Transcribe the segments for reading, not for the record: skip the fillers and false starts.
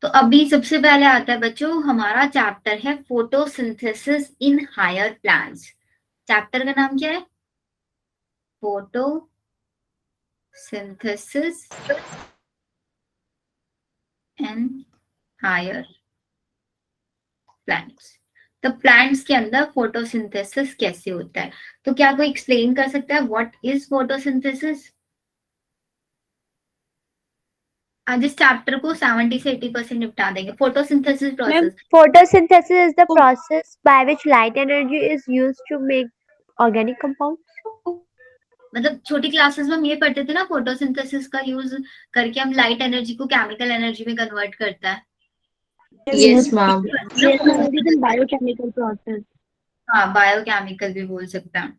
तो अभी सबसे पहले आता है बच्चों हमारा चैप्टर है photosynthesis in higher plants. Chapter का नाम क्या है? Photosynthesis in higher plants. तो प्लांट्स के अंदर फोटोसिंथेसिस कैसे होता है, तो क्या कोई एक्सप्लेन कर सकता है व्हाट इज फोटोसिंथेसिस? आज इस चैप्टर को 70 से 80% निपटा देंगे। Photosynthesis Ma'am, process photosynthesis is the process by which light energy is used to make organic compounds. मतलब छोटी क्लासेस में हम ये पढ़ते थे ना, फोटोसिंथेसिस का यूज करके हम लाइट एनर्जी को केमिकल एनर्जी में कन्वर्ट करता है। Yes, ma'am. Yes, ma'am. It is a biochemical process. हाँ, बायोकेमिकल भी बोल सकता है।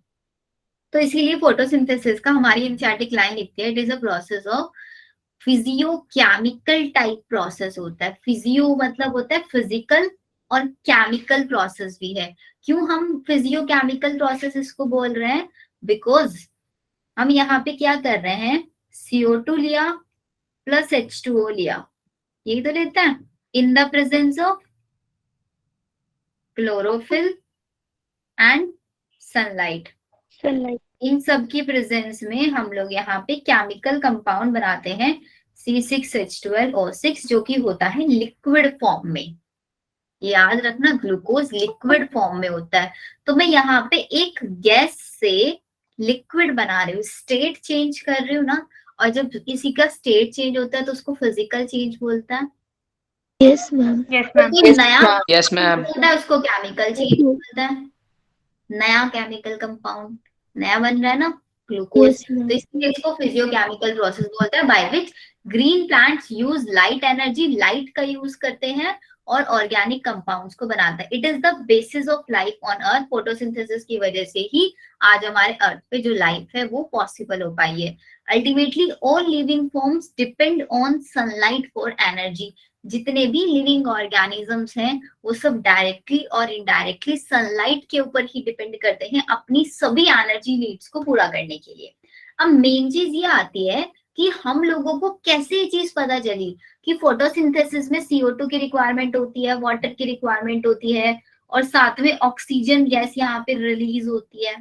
तो इसीलिए फोटोसिंथेसिस का हमारी एनसीईआरटी लाइन लिखती है, it is a process of physiochemical type process होता है। फिजियो मतलब होता है फिजिकल और केमिकल प्रोसेस भी है। क्यों हम फिजियोकेमिकल प्रोसेस इसको बोल रहे हैं? बिकॉज हम यहाँ पे क्या कर रहे हैं, CO2 लिया प्लस H2O लिया, यही तो लेता है, in the presence of chlorophyll and sunlight. Sunlight. इन सब की प्रेजेंस में हम लोग यहाँ पे केमिकल कंपाउंड बनाते हैं C6H12O6, जो कि होता है लिक्विड फॉर्म में। याद रखना, ग्लूकोज लिक्विड फॉर्म में होता है। तो मैं यहाँ पे एक गैस से लिक्विड बना रही हूँ, स्टेट चेंज कर रही हूँ ना, और जब किसी का स्टेट चेंज होता है तो उसको फिजिकल चेंज बोलता है। Yes, ma'am. Yes, तो ma'am. कोई नया Yes, ma'am. होता है उसको केमिकल चेंज बोलता है। नया केमिकल कंपाउंड नया बन रहा है ना, ग्लूकोज। Yes, ma'am. तो इसलिए इसको फिजियोकेमिकल प्रोसेस बोलते हैं, by which green plants use light energy, light का यूज करते हैं और ऑर्गेनिक कंपाउंड्स को बनाता है। It is the basis of life on earth. Photosynthesis की वजह से ही आज हमारे अर्थ पे जो लाइफ है वो पॉसिबल हो पाई है। Ultimately all living forms depend on sunlight for energy. जितने भी लिविंग ऑर्गेनिजम्स हैं वो सब डायरेक्टली और इनडायरेक्टली सनलाइट के ऊपर ही डिपेंड करते हैं अपनी सभी एनर्जी नीड्स को पूरा करने के लिए। अब मेन चीज ये आती है कि हम लोगों को कैसे ये चीज पता चली कि फोटोसिंथेसिस में CO2 की रिक्वायरमेंट होती है, वाटर की रिक्वायरमेंट होती है, और साथ में ऑक्सीजन गैस यहाँ पे रिलीज होती है।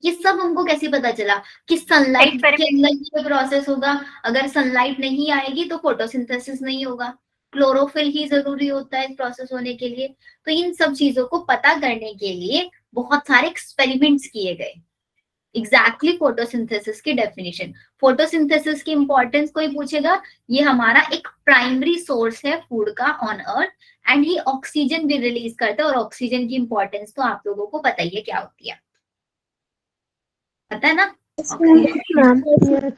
ये सब हमको कैसे पता चला कि सनलाइट के अंदर ये प्रोसेस होगा, अगर सनलाइट नहीं आएगी तो फोटोसिंथेसिस नहीं होगा, क्लोरोफिल ही जरूरी होता है इस प्रोसेस होने के लिए। तो इन सब चीजों को पता करने के लिए बहुत सारे एक्सपेरिमेंट्स किए गए। एग्जैक्टली फोटोसिंथेसिस की डेफिनेशन, फोटोसिंथेसिस की इंपॉर्टेंस कोई पूछेगा, ये हमारा एक प्राइमरी सोर्स है फूड का ऑन अर्थ, एंड ये ऑक्सीजन भी रिलीज करता है, और ऑक्सीजन की इंपॉर्टेंस तो आप लोगों को पता ही है क्या होती है, पता है ना?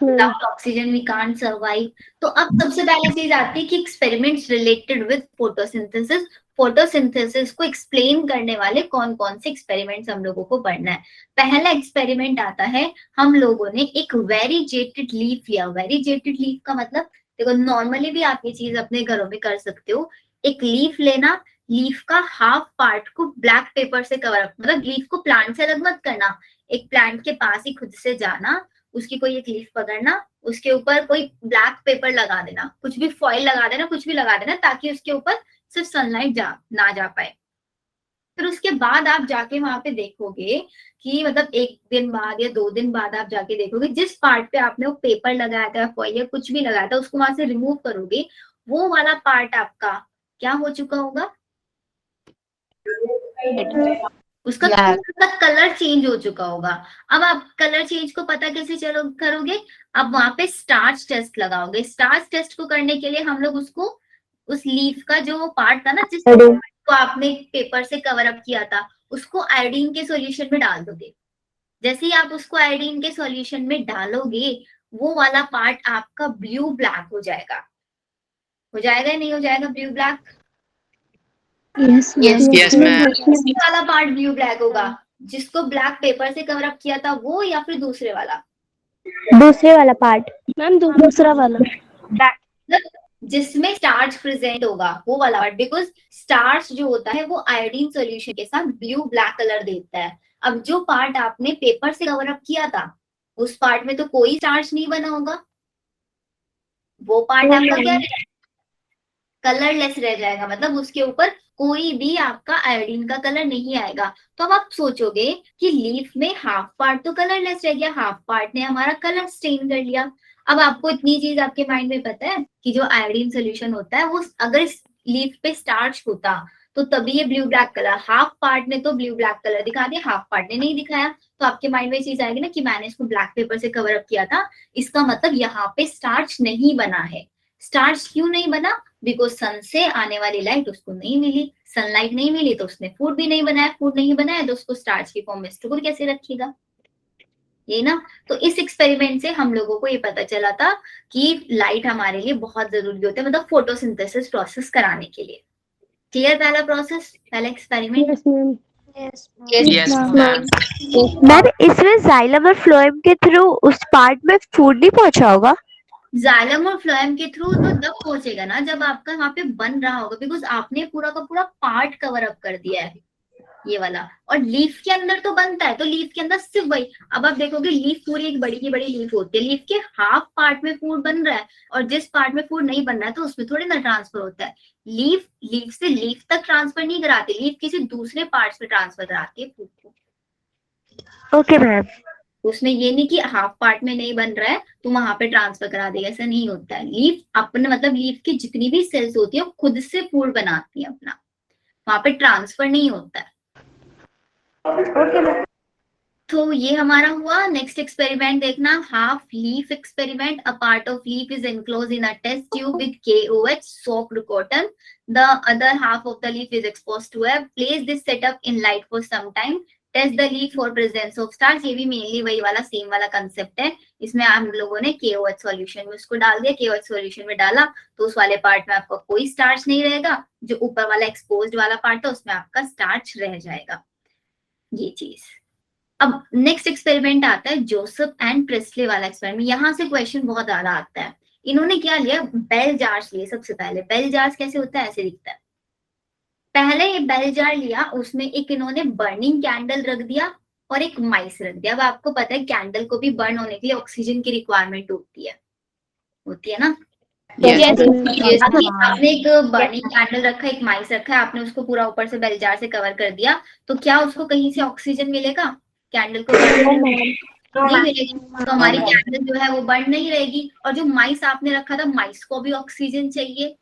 Without oxygen we can't survive. तो अब सबसे पहली चीज आती है कि experiments related with photosynthesis. Photosynthesis को एक्सप्लेन करने वाले कौन कौन से एक्सपेरिमेंट्स हम लोगों को पढ़ना है। पहला एक्सपेरिमेंट आता है, हम लोगों ने एक वेरीजेटेड लीफ लिया। वेरीजेटेड लीफ का मतलब, देखो नॉर्मली भी आप ये चीज अपने घरों में कर सकते हो। एक लीफ लेना, लीफ का हाफ पार्ट को ब्लैक पेपर से कवर अप, मतलब लीफ को प्लांट से अलग मत करना, एक प्लांट के पास ही खुद से जाना, उसकी कोई एक लीफ पकड़ना, उसके ऊपर कोई ब्लैक पेपर लगा देना, कुछ भी फॉइल लगा देना, कुछ भी लगा देना, ताकि उसके ऊपर सिर्फ सनलाइट ना जा पाए। फिर उसके बाद आप जाके वहां पे देखोगे कि मतलब 1 दिन बाद या 2 दिन बाद आप जाके देखोगे जिस पार्ट पे आपने वो पेपर लगाया था, फॉइल या कुछ भी लगाया था, उसको वहां से रिमूव करोगे, वो वाला पार्ट आपका क्या हो चुका होगा? उसका कलर चेंज हो चुका होगा। अब आप कलर चेंज को पता कैसे चलो करोगे? अब वहां पे स्टार्च टेस्ट लगाओगे। स्टार्च टेस्ट को करने के लिए हम लोग उसको, उस लीफ का जो पार्ट था ना जिसको आपने पेपर से कवर अप किया था, उसको आयोडीन के सॉल्यूशन में डाल दोगे। जैसे ही आप उसको आयोडीन के सॉल्यूशन में डालोगे, वो वाला पार्ट आपका ब्लू ब्लैक हो जाएगा। हो जाएगा या नहीं हो जाएगा ब्लू ब्लैक? Yes, ma'am. वाला पार्ट ब्लू ब्लैक होगा, जिसको ब्लैक पेपर से कवर अप किया था वो, या फिर दूसरे वाला? दूसरे वाला पार्ट मैम, दूसरा वाला मतलब जिसमें स्टार्च प्रेजेंट होगा वो वाला पार्ट, बिकॉज स्टार्च जो होता है वो आयोडीन सॉल्यूशन के साथ ब्लू ब्लैक कलर देता है। अब जो पार्ट आपने पेपर से कवर अप किया था, उस पार्ट में तो कोई स्टार्च नहीं बना होगा, वो पार्ट आपका क्या है? कलरलेस रह जाएगा, मतलब उसके ऊपर कोई भी आपका आयोडीन का कलर नहीं आएगा। तो अब आप सोचोगे कि लीफ में हाफ पार्ट तो कलरलेस रह गया, हाफ पार्ट ने हमारा कलर स्टेन कर लिया। अब आपको इतनी चीज आपके माइंड में पता है कि जो आयोडीन सोल्यूशन होता है वो अगर इस लीफ पे स्टार्च होता तो तभी ये blue black colour, half part ने तो ब्लू ब्लैक कलर दिखा दिया, हाफ पार्ट ने नहीं दिखाया। तो आपके माइंड में ये चीज आएगी ना कि मैंने इसको ब्लैक पेपर से कवर अप किया था, इसका मतलब यहाँ पे स्टार्च नहीं बना है। स्टार्च क्यों नहीं बना? बिकॉज सन से आने वाली लाइट उसको नहीं मिली, सनलाइट नहीं मिली तो उसने फूड भी नहीं बनाया, फूड नहीं बनाया तो उसको स्टार्च की फॉर्म में स्टोर कैसे रखेगा, ये ना। तो इस एक्सपेरिमेंट से हम लोगों को ये पता चला था कि लाइट हमारे लिए बहुत जरूरी होती है, मतलब फोटोसिंथेसिस प्रोसेस कराने के लिए। क्लियर पहला प्रोसेस, पहला experiment? Yes, ma'am. Yes, ma'am. Ma'am इसमें जाइलम और फ्लोएम के थ्रू उस पार्ट में फूड नहीं पहुंचा होगा? जाइलम और फ्लोएम के थ्रू तो तब पहुंचेगा ना जब आपका वहां पे बन रहा होगा, बिकॉज आपने पूरा का पूरा पार्ट कवर अप कर दिया है ये वाला। और लीफ के अंदर तो बनता है, तो लीफ के अंदर सिर्फ वही, अब आप देखोगे लीफ पूरी एक बड़ी की बड़ी लीफ होती है, लीफ के हाफ पार्ट में फूड बन रहा है और जिस पार्ट में फूड नहीं बन रहा है तो उसमें थोड़ी ना ट्रांसफर होता है। लीफ से लीफ तक ट्रांसफर नहीं कराती, लीफ किसी दूसरे पार्ट में ट्रांसफर कराती है फूड को। Okay ma'am. उसमें ये नहीं कि हाफ पार्ट में नहीं बन रहा है तो वहां पे ट्रांसफर करा देगा, ऐसा नहीं होता है। लीफ अपने मतलब लीफ की जितनी भी सेल्स होती है वो खुद से फूड बनाती है अपना, वहां पे ट्रांसफर नहीं होता है। तो ये हमारा हुआ। नेक्स्ट एक्सपेरिमेंट देखना, half leaf experiment. A part of leaf is enclosed in a test tube with KOH soaked cotton. The other half of the leaf is exposed to air. Place this setup in light for some time. Test the leaf for presence of starch. ये भी mainly वही वाला same वाला concept है। इसमें हम लोगों ने KOH सॉल्यूशन में उसको डाल दिया, KOH सॉल्यूशन में डाला तो उस वाले पार्ट में आपका कोई स्टार्च नहीं रहेगा, जो ऊपर वाला एक्सपोज्ड वाला पार्ट है उसमें आपका स्टार्च रह जाएगा, ये चीज। अब नेक्स्ट एक्सपेरिमेंट आता है जोसेफ एंड प्रेस्ले वाला एक्सपेरिमेंट। यहाँ से क्वेश्चन बहुत ज्यादा आता है। इन्होंने क्या लिया, बेल जार्स लिए। सबसे पहले बेल जार्स कैसे होता है, ऐसे दिखता है। पहले ये बेल जार लिया, उसमें एक इन्होंने बर्निंग कैंडल रख दिया और एक माइस रख दिया। अब आपको पता है कैंडल को भी बर्न होने के लिए ऑक्सीजन की रिक्वायरमेंट होती है ना। Yes. Yes, अभी ma'am. आपने एक बर्निंग कैंडल रखा, एक माइस रखा है, आपने उसको पूरा ऊपर से बेल जार से कवर कर दिया, तो क्या उसको कहीं से ऑक्सीजन मिलेगा? कैंडल को नहीं मिलेगी, तो हमारी कैंडल जो है वो बर्न नहीं रहेगी। और जो माइस आपने रखा था, माइस को भी ऑक्सीजन चाहिए,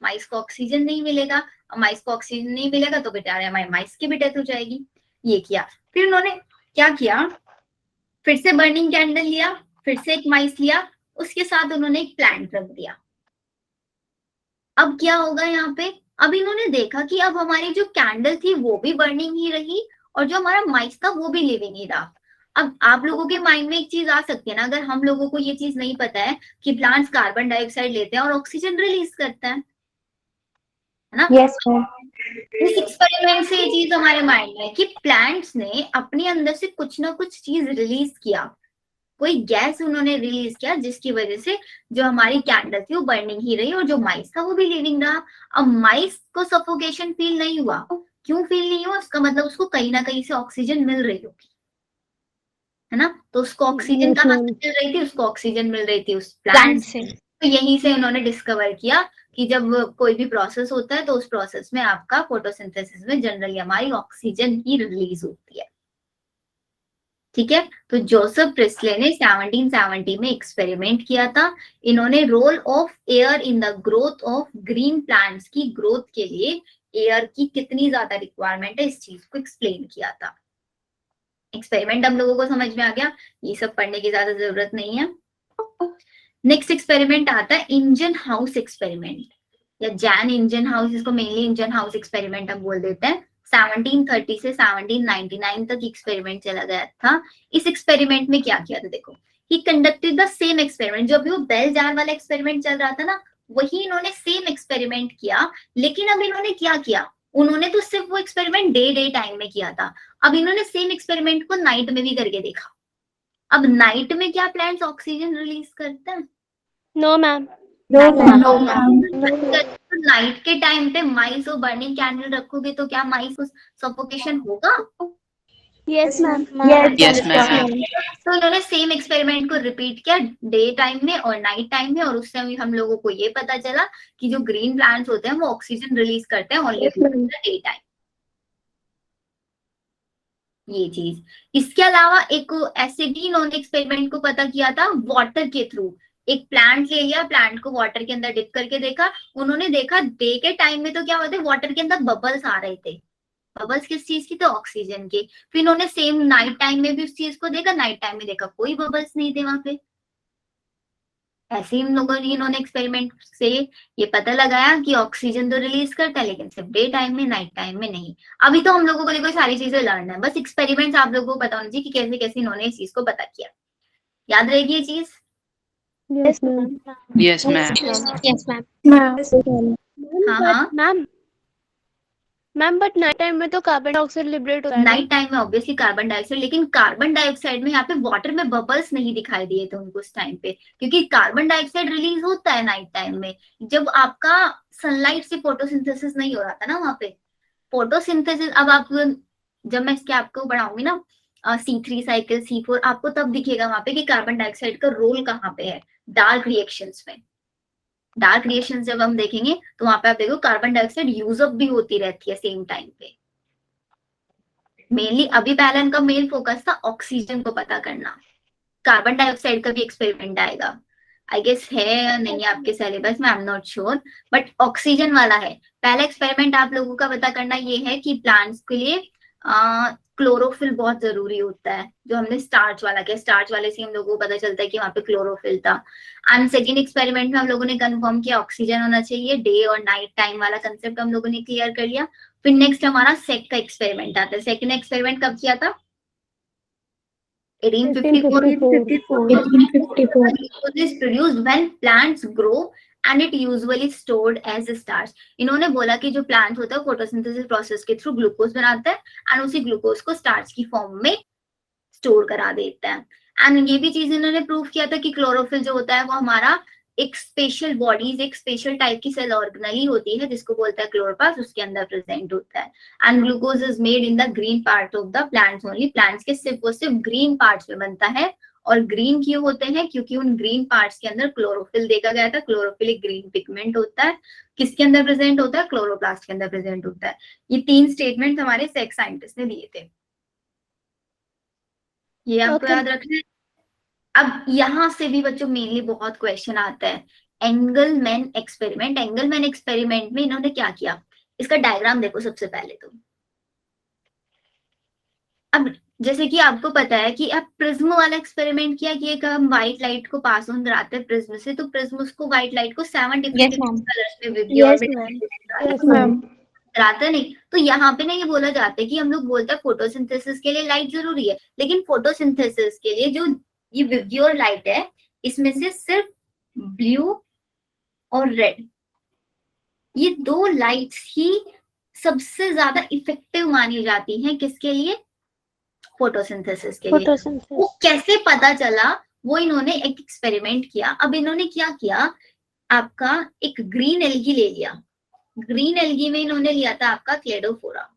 माइस को ऑक्सीजन नहीं मिलेगा, और माइस को ऑक्सीजन नहीं मिलेगा तो बेचारे हमारे माइस की भी डेथ हो जाएगी। ये किया। फिर उन्होंने क्या किया, फिर से बर्निंग कैंडल लिया, फिर से एक माइस लिया, उसके साथ उन्होंने एक प्लांट रख दिया। अब क्या होगा यहाँ पे, अब इन्होंने देखा कि अब हमारी जो कैंडल थी वो भी बर्निंग ही रही और जो हमारा माइस था वो भी लिविंग ही रहा। अब आप लोगों के माइंड में एक चीज आ सकती है ना, अगर हम लोगों को ये चीज नहीं पता है कि प्लांट्स कार्बन डाइऑक्साइड लेते हैं और ऑक्सीजन रिलीज करता है ना। Yes ma'am. इस एक्सपेरिमेंट से ये चीज हमारे माइंड में है कि प्लांट्स ने अपने अंदर से कुछ ना कुछ चीज रिलीज किया, कोई गैस उन्होंने रिलीज किया जिसकी वजह से जो हमारी कैंडल थी वो बर्निंग ही रही और जो माइस था वो भी लिविंग रहा। अब माइस को सफोकेशन फील नहीं हुआ, क्यों फील नहीं हुआ? उसका मतलब उसको कहीं ना कहीं से ऑक्सीजन मिल रही होगी, है ना। तो उसको ऑक्सीजन कहाँ से मिल रही थी? उसको ऑक्सीजन मिल रही थी उस प्लांट से। तो यहीं से उन्होंने डिस्कवर किया कि जब कोई भी प्रोसेस होता है तो उस प्रोसेस में आपका फोटोसिंथेसिस में जनरली हमारी ऑक्सीजन ही रिलीज होती है, ठीक है। तो जोसेफ प्रिस्ले ने 1770 में एक्सपेरिमेंट किया था। इन्होंने role of air in the growth of green plants की ग्रोथ के लिए एयर की कितनी ज्यादा रिक्वायरमेंट है इस चीज को एक्सप्लेन किया था। एक्सपेरिमेंट हम लोगों को समझ में आ गया, ये सब पढ़ने की ज्यादा जरूरत नहीं है। नेक्स्ट एक्सपेरिमेंट आता है इंजन हाउस एक्सपेरिमेंट या जैन इंजन हाउस, इसको मेनली इंजन हाउस एक्सपेरिमेंट हम बोल देते हैं। 1730 से 1799 तक एक्सपेरिमेंट चला गया था। इस एक्सपेरिमेंट में क्या किया था, देखो, ही कंडक्टेड द सेम एक्सपेरिमेंट। जो अभी वो बेल जार वाला एक्सपेरिमेंट चल रहा था ना, वही इन्होंने सेम एक्सपेरिमेंट किया, लेकिन अब इन्होंने क्या किया, उन्होंने तो सिर्फ वो एक्सपेरिमेंट डे टाइम में किया था। अब इन्होंने सेम एक्सपेरिमेंट को नाइट में भी करके देखा। अब नाइट में क्या प्लांट्स ऑक्सीजन रिलीज करते हैं? No ma'am. नाइट के टाइम पे माइस और बर्निंग कैंडल रखोगे तो क्या माइस को सफोकेशन होगा? Yes, ma'am. Yes, ma'am. तो इन्होंने सेम एक्सपेरिमेंट को रिपीट किया डे टाइम में और नाइट टाइम में, और उस समय हम लोगों को ये पता चला कि जो ग्रीन प्लांट्स होते हैं वो ऑक्सीजन रिलीज करते हैं ओनली डे टाइम। ये चीज, इसके अलावा एक ऐसे भी इन्होंने एक्सपेरिमेंट को पता किया था वाटर के थ्रू। एक प्लांट ले लिया, प्लांट को वाटर के अंदर डिप करके देखा, उन्होंने देखा डे के टाइम में तो क्या होता है वाटर के अंदर बबल्स आ रहे थे। बबल्स किस चीज की? तो ऑक्सीजन के। फिर इन्होंने सेम नाइट टाइम में भी उस चीज को देखा, नाइट टाइम में देखा कोई बबल्स नहीं थे वहां पे। ऐसे ही इन लोगों ने इन्होंने एक्सपेरिमेंट से ये पता लगाया कि ऑक्सीजन तो रिलीज करता है लेकिन सिर्फ डे टाइम में, नाइट टाइम में नहीं। अभी तो हम लोगों को देखो सारी चीजें लर्न है, बस एक्सपेरिमेंट्स आप लोगों को पता होना चाहिए कि कैसे कैसे इन्होंने इस चीज को पता किया। याद रहेगी ये चीज? Yes, ma'am. Yes, ma'am. Yes, ma'am. हाँ हाँ, मैम बट नाइट टाइम में तो कार्बन डाइऑक्साइड लिबरेट होता है ना? नाइट टाइम में ऑब्वियसली कार्बन डाइऑक्साइड, लेकिन कार्बन डाइऑक्साइड में यहाँ पे वाटर में बबल्स नहीं दिखाई दिए थे उनको उस टाइम पे, क्योंकि कार्बन डाइऑक्साइड रिलीज होता है नाइट टाइम में जब आपका सनलाइट से फोटोसिंथेसिस नहीं हो रहा था ना वहां पे। फोटोसिंथेसिस अब आप, जब मैं इसके आपको बढ़ाऊंगी ना C3 साइकिल C4, आपको तब दिखेगा वहां पे कि कार्बन डाइऑक्साइड का रोल कहाँ पे है डार्क रिएक्शंस में। डार्क रिएक्शंस जब हम देखेंगे तो वहां पे आप देखो कार्बन डाइऑक्साइड यूज अप भी होती रहती है सेम टाइम पे। मेनली अभी पहले इनका मेन फोकस था ऑक्सीजन को पता करना। कार्बन डाइऑक्साइड का भी एक्सपेरिमेंट आएगा, आई गेस है या नहीं आपके सिलेबस में, I am not sure, but oxygen वाला है। पहला एक्सपेरिमेंट आप लोगों का पता करना ये है कि प्लांट्स के लिए क्लोरोफिल बहुत जरूरी होता है। जो हमने स्टार्च वाला किया, स्टार्च वाले से हम लोगों को पता चलता है कि वहां पे क्लोरोफिल था। एंड सेकेंड एक्सपेरिमेंट में हम लोगों ने कंफर्म किया ऑक्सीजन होना चाहिए, डे और नाइट टाइम वाला कंसेप्ट हम लोगों ने क्लियर कर लिया। फिर नेक्स्ट हमारा सेक का एक्सपेरिमेंट आता है। सेकंड एक्सपेरिमेंट कब किया था? 1854 is produced when plants grow and it usually stored as starch। इन्होंने बोला कि जो प्लांट होता है फोटोसिंथेसिस प्रोसेस के थ्रू ग्लूकोज बनाता है एंड उसी ग्लूकोज को स्टार्च की फॉर्म में स्टोर करा देता है। एंड ये भी चीज इन्होंने प्रूव किया था कि क्लोरोफिल जो होता है वो हमारा एक स्पेशल बॉडीज, एक स्पेशल टाइप की सेल ऑर्गेनली होती है जिसको बोलता है क्लोरोप्लास्ट, उसके अंदर प्रेजेंट होता है। And glucose is made in the green part of the plants only. Plants के सिर्फ वो सिर्फ ग्रीन पार्ट्स में बनता है। और ग्रीन क्यों होते हैं? क्योंकि उन ग्रीन पार्ट्स के अंदर क्लोरोफिल देखा गया था। क्लोरोफिल एक ग्रीन पिगमेंट होता है, किसके अंदर प्रेजेंट होता है? क्लोरोप्लास्ट के अंदर प्रेजेंट होता है। ये 3 स्टेटमेंट हमारे सेक्स साइंटिस्ट ने दिए थे, ये आपको याद रखना है। अब यहाँ से भी बच्चों मेनली बहुत क्वेश्चन आता है एंगलमैन एक्सपेरिमेंट। एंगलमैन एक्सपेरिमेंट में इन्होंने क्या किया, इसका डायग्राम देखो सबसे पहले तो। अब जैसे कि आपको पता है कि अब प्रिज्म वाला एक्सपेरिमेंट किया कि हम व्हाइट लाइट को पास ऑन कराते हैं प्रिज्म से, तो प्रिज्म उसको व्हाइट लाइट को 7 डिफरेंट कलर्स में कराता नहीं। तो यहाँ पे ना ये बोला जाता है कि हम लोग बोलते हैं फोटोसिंथेसिस के लिए लाइट जरूरी है, लेकिन फोटोसिंथेसिस के लिए जो ये विब्ग्योर लाइट है इसमें से सिर्फ ब्लू और रेड, ये 2 लाइट्स ही सबसे ज्यादा इफेक्टिव मानी जाती हैं किसके लिए? फोटोसिंथेसिस के लिए। वो कैसे पता चला? वो इन्होंने एक एक्सपेरिमेंट किया। अब इन्होंने क्या किया, आपका एक ग्रीन एल्गी ले लिया। ग्रीन एल्गी में इन्होंने लिया था आपका क्लेडोफोरा।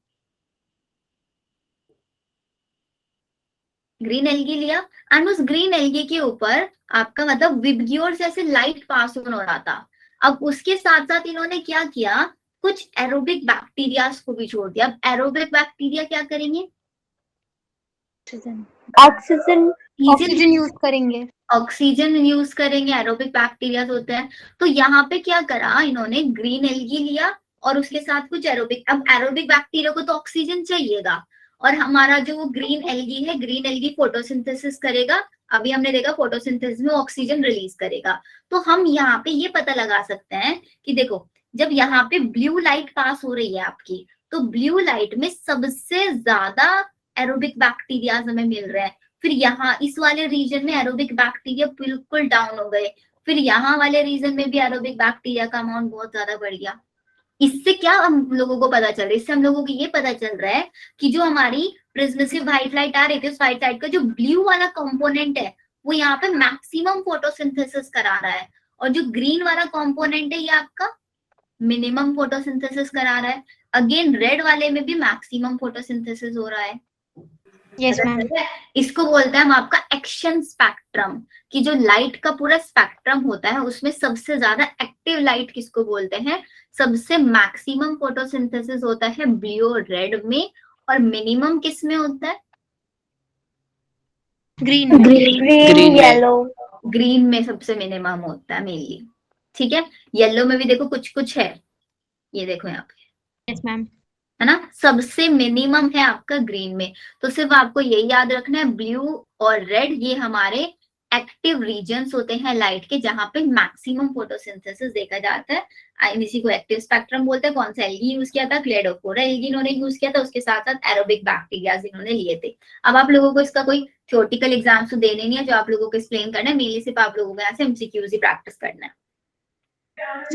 ग्रीन एल्गी लिया एंड उस ग्रीन एल्गी के ऊपर आपका मतलब विब्ग्योर से ऐसे लाइट पास ऑन हो रहा था। अब उसके साथ साथ इन्होंने क्या किया, कुछ एरोबिक बैक्टीरिया को भी छोड़ दिया। अब एरोबिक बैक्टीरिया क्या करेंगे? ऑक्सीजन यूज करेंगे। ऑक्सीजन यूज करेंगे, एरोबिक बैक्टीरिया होते हैं। तो यहाँ पे क्या करा इन्होंने, ग्रीन एल्गी लिया और उसके साथ कुछ एरोबिक। अब एरोबिक बैक्टीरिया को तो ऑक्सीजन चाहिएगा, और हमारा जो ग्रीन एल्गी है, ग्रीन एल्गी फोटोसिंथेसिस करेगा। अभी हमने देखा फोटोसिंथेसिस में ऑक्सीजन रिलीज करेगा। तो हम यहाँ पे ये पता लगा सकते हैं कि देखो जब यहाँ पे ब्लू लाइट पास हो रही है आपकी, तो ब्लू लाइट में सबसे ज्यादा एरोबिक बैक्टीरिया हमें मिल रहे हैं। फिर यहाँ इस वाले रीजन में एरोबिक बैक्टीरिया बिल्कुल डाउन हो गए। फिर यहाँ वाले रीजन में भी एरोबिक बैक्टीरिया का अमाउंट बहुत ज्यादा बढ़ गया। इससे क्या हम लोगों को पता चल रहा है? इससे हम लोगों को ये पता चल रहा है कि जो हमारी प्रिज्म से व्हाइट लाइट आ रही थी, उस व्हाइट लाइट का जो ब्लू वाला कंपोनेंट है वो यहाँ पे मैक्सिमम फोटोसिंथेसिस करा रहा है, और जो ग्रीन वाला कंपोनेंट है ये आपका मिनिमम फोटोसिंथेसिस करा रहा है। अगेन रेड वाले में भी मैक्सिमम फोटोसिंथेसिस हो रहा है। Yes ma'am. इसको बोलते हैं हम आपका एक्शन स्पेक्ट्रम, कि जो लाइट का पूरा स्पेक्ट्रम होता है उसमें सबसे ज्यादा एक्टिव लाइट किसको बोलते हैं, सबसे मैक्सिमम फोटोसिंथेसिस होता है ब्लू और रेड में, और मिनिमम किस में होता है, ग्रीन। Green yellow. ग्रीन में सबसे मिनिमम होता है मेनली। ठीक है, येलो में भी देखो कुछ कुछ है, ये देखो यहाँ पे, यस मैम। है ना, सबसे मिनिमम है आपका ग्रीन में। तो सिर्फ आपको यही याद रखना है, ब्लू और रेड ये हमारे एक्टिव रीजन्स होते हैं लाइट के, जहां पे मैक्सिमम फोटोसिंथेसिस देखा जाता है। इसी को एक्टिव स्पेक्ट्रम बोलते हैं। कौन सा एल्गी यूज किया था, क्लेडोफोरा एल्गी इन्होंने यूज किया था, उसके साथ साथ एरोबिक बैक्टीरिया इन्होंने लिए थे। अब आप लोगों को इसका कोई थ्योरेटिकल एग्जाम तो देने नहीं है जो आप लोगों को एक्सप्लेन करना है, मेनली सिर्फ आप लोगों को यहाँ से एमसीक्यूज ही प्रैक्टिस करना है।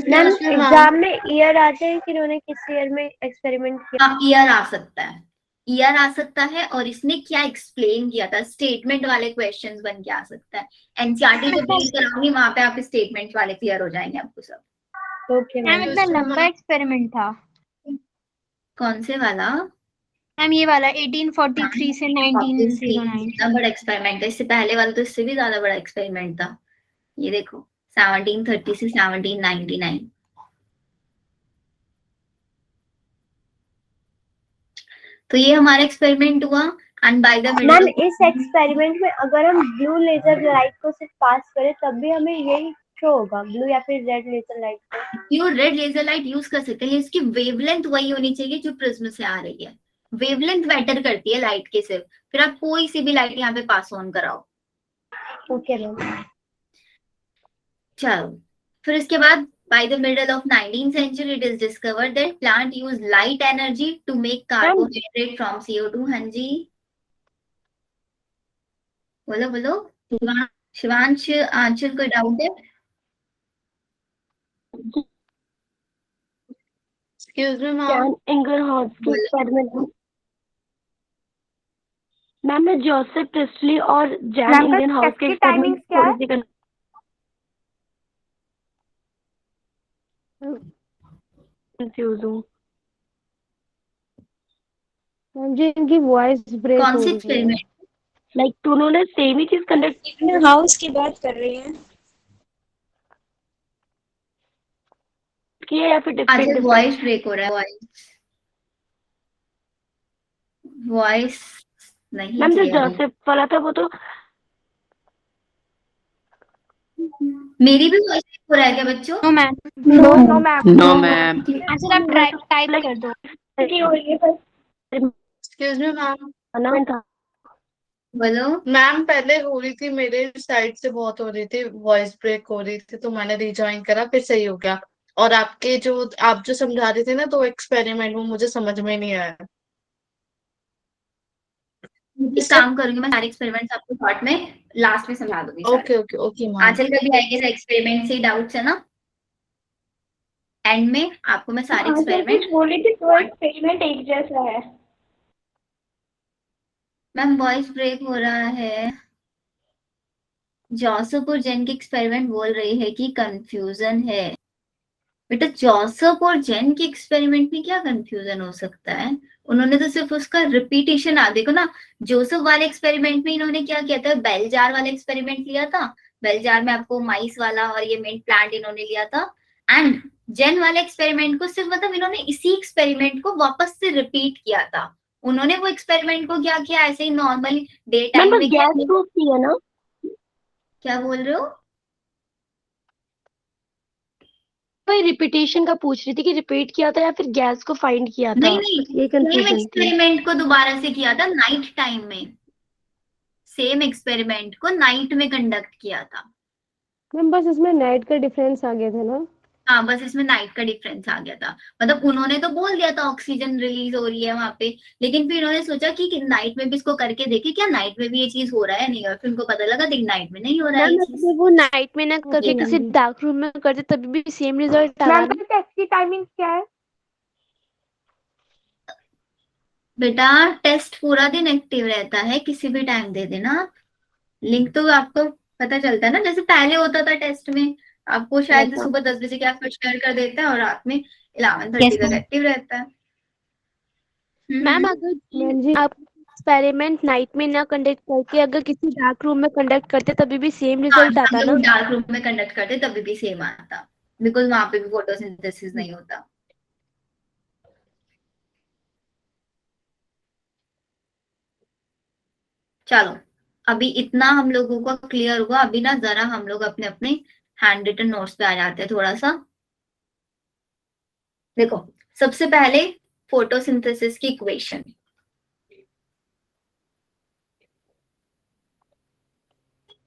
मैम एग्जाम में ईयर आते हैं कि इन्होंने किस ईयर में एक्सपेरिमेंट किया? हाँ, ईयर आ सकता है, ईयर आ सकता है, और इसने क्या एक्सप्लेन किया था, स्टेटमेंट वाले क्वेश्चंस बन के आ सकता है। एनसीईआरटी जो बिल्ड कराऊंगी वहां पे आप स्टेटमेंट वाले क्लियर हो जाएंगे आपको सब। Okay ma'am ma'am. इतना लंबा एक्सपेरिमेंट था कौन से वाला? मैम, ये वाला 1843 से 1909। इतना बड़ा एक्सपेरिमेंट था, इससे पहले वाला तो इससे भी ज्यादा बड़ा एक्सपेरिमेंट था। ये देखो 1730 से 1799। तो ये हमारा एक्सपेरिमेंट हुआ। एंड बाय द मैम इस एक्सपेरिमेंट में अगर हम ब्लू लेजर लाइट को सिर्फ पास करें तब भी हमें यही शो होगा, ब्लू या फिर रेड लेजर लाइट को? Pure red laser light use कर सकते हैं, इसकी वेवलेंथ वही होनी चाहिए जो प्रिज्म से आ रही है। वेवलेंथ मैटर करती है लाइट के सिर्फ, फिर आप कोई सी भी लाइट यहाँ पे पास ऑन कराओ। Okay ma'am. चलो, फिर इसके बाद by the middle of 19th century it is discovered that plant use light energy to make carbohydrate from CO2। हाँ जी, बोलो बोलो। शिवांश आंचल को डाउट है? Excuse me, ma'am. इंगरहॉर्स के एक्सपेरिमेंट मैम मैं जोसेफ प्रिस्टली और जैन इंगरहॉर्स के एक्सपेरिमेंट थोड़ी सी कंफ्यूज हूँ। जी इनकी वॉइस ब्रेक कौन हो सी रही है। एक्सपेरिमेंट? लाइक दोनों ने सेम ही चीज कंडक्ट हाउस की बात कर रही हैं। किया या फिर आज डिफरेंट वॉइस ब्रेक हो रहा है, वॉइस नहीं मैम जो clear है। जोसेफ वाला था वो तो मेरी भी वॉइस ब्रेक हो रहा है क्या बच्चों? No ma'am. No ma'am. No, ma'am. अच्छा आप टाइप कर दो। Excuse me, ma'am. था बोलो। मैम पहले हो रही थी, मेरे साइड से बहुत हो रही थी, वॉइस ब्रेक हो रही थी, तो मैंने रिजॉइन करा, फिर सही हो गया। और आपके जो आप जो समझा रहे थे ना, तो एक्सपेरिमेंट में मुझे समझ में नहीं आया। एक काम करूंगी, मैं सारे एक्सपेरिमेंट्स आपको शॉर्ट में लास्ट में समझा दूंगी सारे। Okay okay okay ma'am. Anchal का भी आएगा एक्सपेरिमेंट से डाउट्स है ना, एंड में आपको मैं सारे एक्सपेरिमेंट। बोली थी तो एक्सपेरिमेंट एक जैसा है। मैम वॉइस ब्रेक हो रहा है। जोसेफ और जेन के एक्सपेरिमेंट बोल रही है कि कंफ्यूजन है। बेटा जोसेफ और जेन के एक्सपेरिमेंट में क्या कंफ्यूजन हो सकता है, उन्होंने तो सिर्फ उसका रिपीटेशन देखो ना। जोसेफ वाले एक्सपेरिमेंट में इन्होंने क्या किया था, बेल जार वाला एक्सपेरिमेंट लिया था, बेल जार में आपको माइस वाला और ये मिंट प्लांट इन्होंने लिया था। एंड जेन वाले एक्सपेरिमेंट को सिर्फ मतलब इन्होंने इसी एक्सपेरिमेंट को वापस से रिपीट किया था। उन्होंने वो एक्सपेरिमेंट को क्या किया, ऐसे ही नॉर्मल डे टाइम में गैस प्रूफ किया ना? क्या बोल रहे हो? वही रिपीटेशन का पूछ रही थी कि रिपीट किया था या फिर गैस को फाइंड किया था। नहीं ये सेम कंफ्यूजन थी। एक्सपेरिमेंट को दोबारा से किया था नाइट टाइम में, सेम एक्सपेरिमेंट को नाइट में कंडक्ट किया था। मैम बस इसमें नाइट का डिफरेंस आ गया था ना। हाँ बस इसमें नाइट का डिफरेंस आ गया था। मतलब उन्होंने तो बोल दिया था ऑक्सीजन रिलीज हो रही है वहां पे, लेकिन फिर इन्होंने सोचा कि नाइट में भी इसको करके देखे क्या नाइट में भी ये चीज हो रहा है नहीं, और फिर उनको पता लगा कि नाइट में नहीं हो रहा है ये चीज। वो नाइट में ना करके किसी डार्क रूम में करते तभी भी सेम रिजल्ट आ रहा है। टेस्ट की टाइमिंग क्या है? बेटा टेस्ट पूरा दिन एक्टिव रहता है, किसी भी टाइम दे देना आप। लिंक तो आपको पता चलता है ना, जैसे पहले होता था टेस्ट में, आपको शायद सुबह 10 बजे के आसपास शेयर कर देता है और रात में 11:30 तक एक्टिव रहता है। मैम अगर एक्सपेरिमेंट नाइट में ना कंडक्ट करके अगर किसी डार्क रूम में कंडक्ट करते तभी भी सेम रिजल्ट आता अगर ना। वो डार्क रूम में कंडक्ट करते तभी भी सेम आता, बिकॉज वहां पे भी फोटोसिंथेसिस नहीं होता। चलो अभी इतना हम लोगों को क्लियर हुआ। अभी ना जरा हम लोग अपने अपने हैंड रिटन नोट्स पे आ जाते हैं थोड़ा सा। देखो सबसे पहले फोटोसिंथेसिस की इक्वेशन।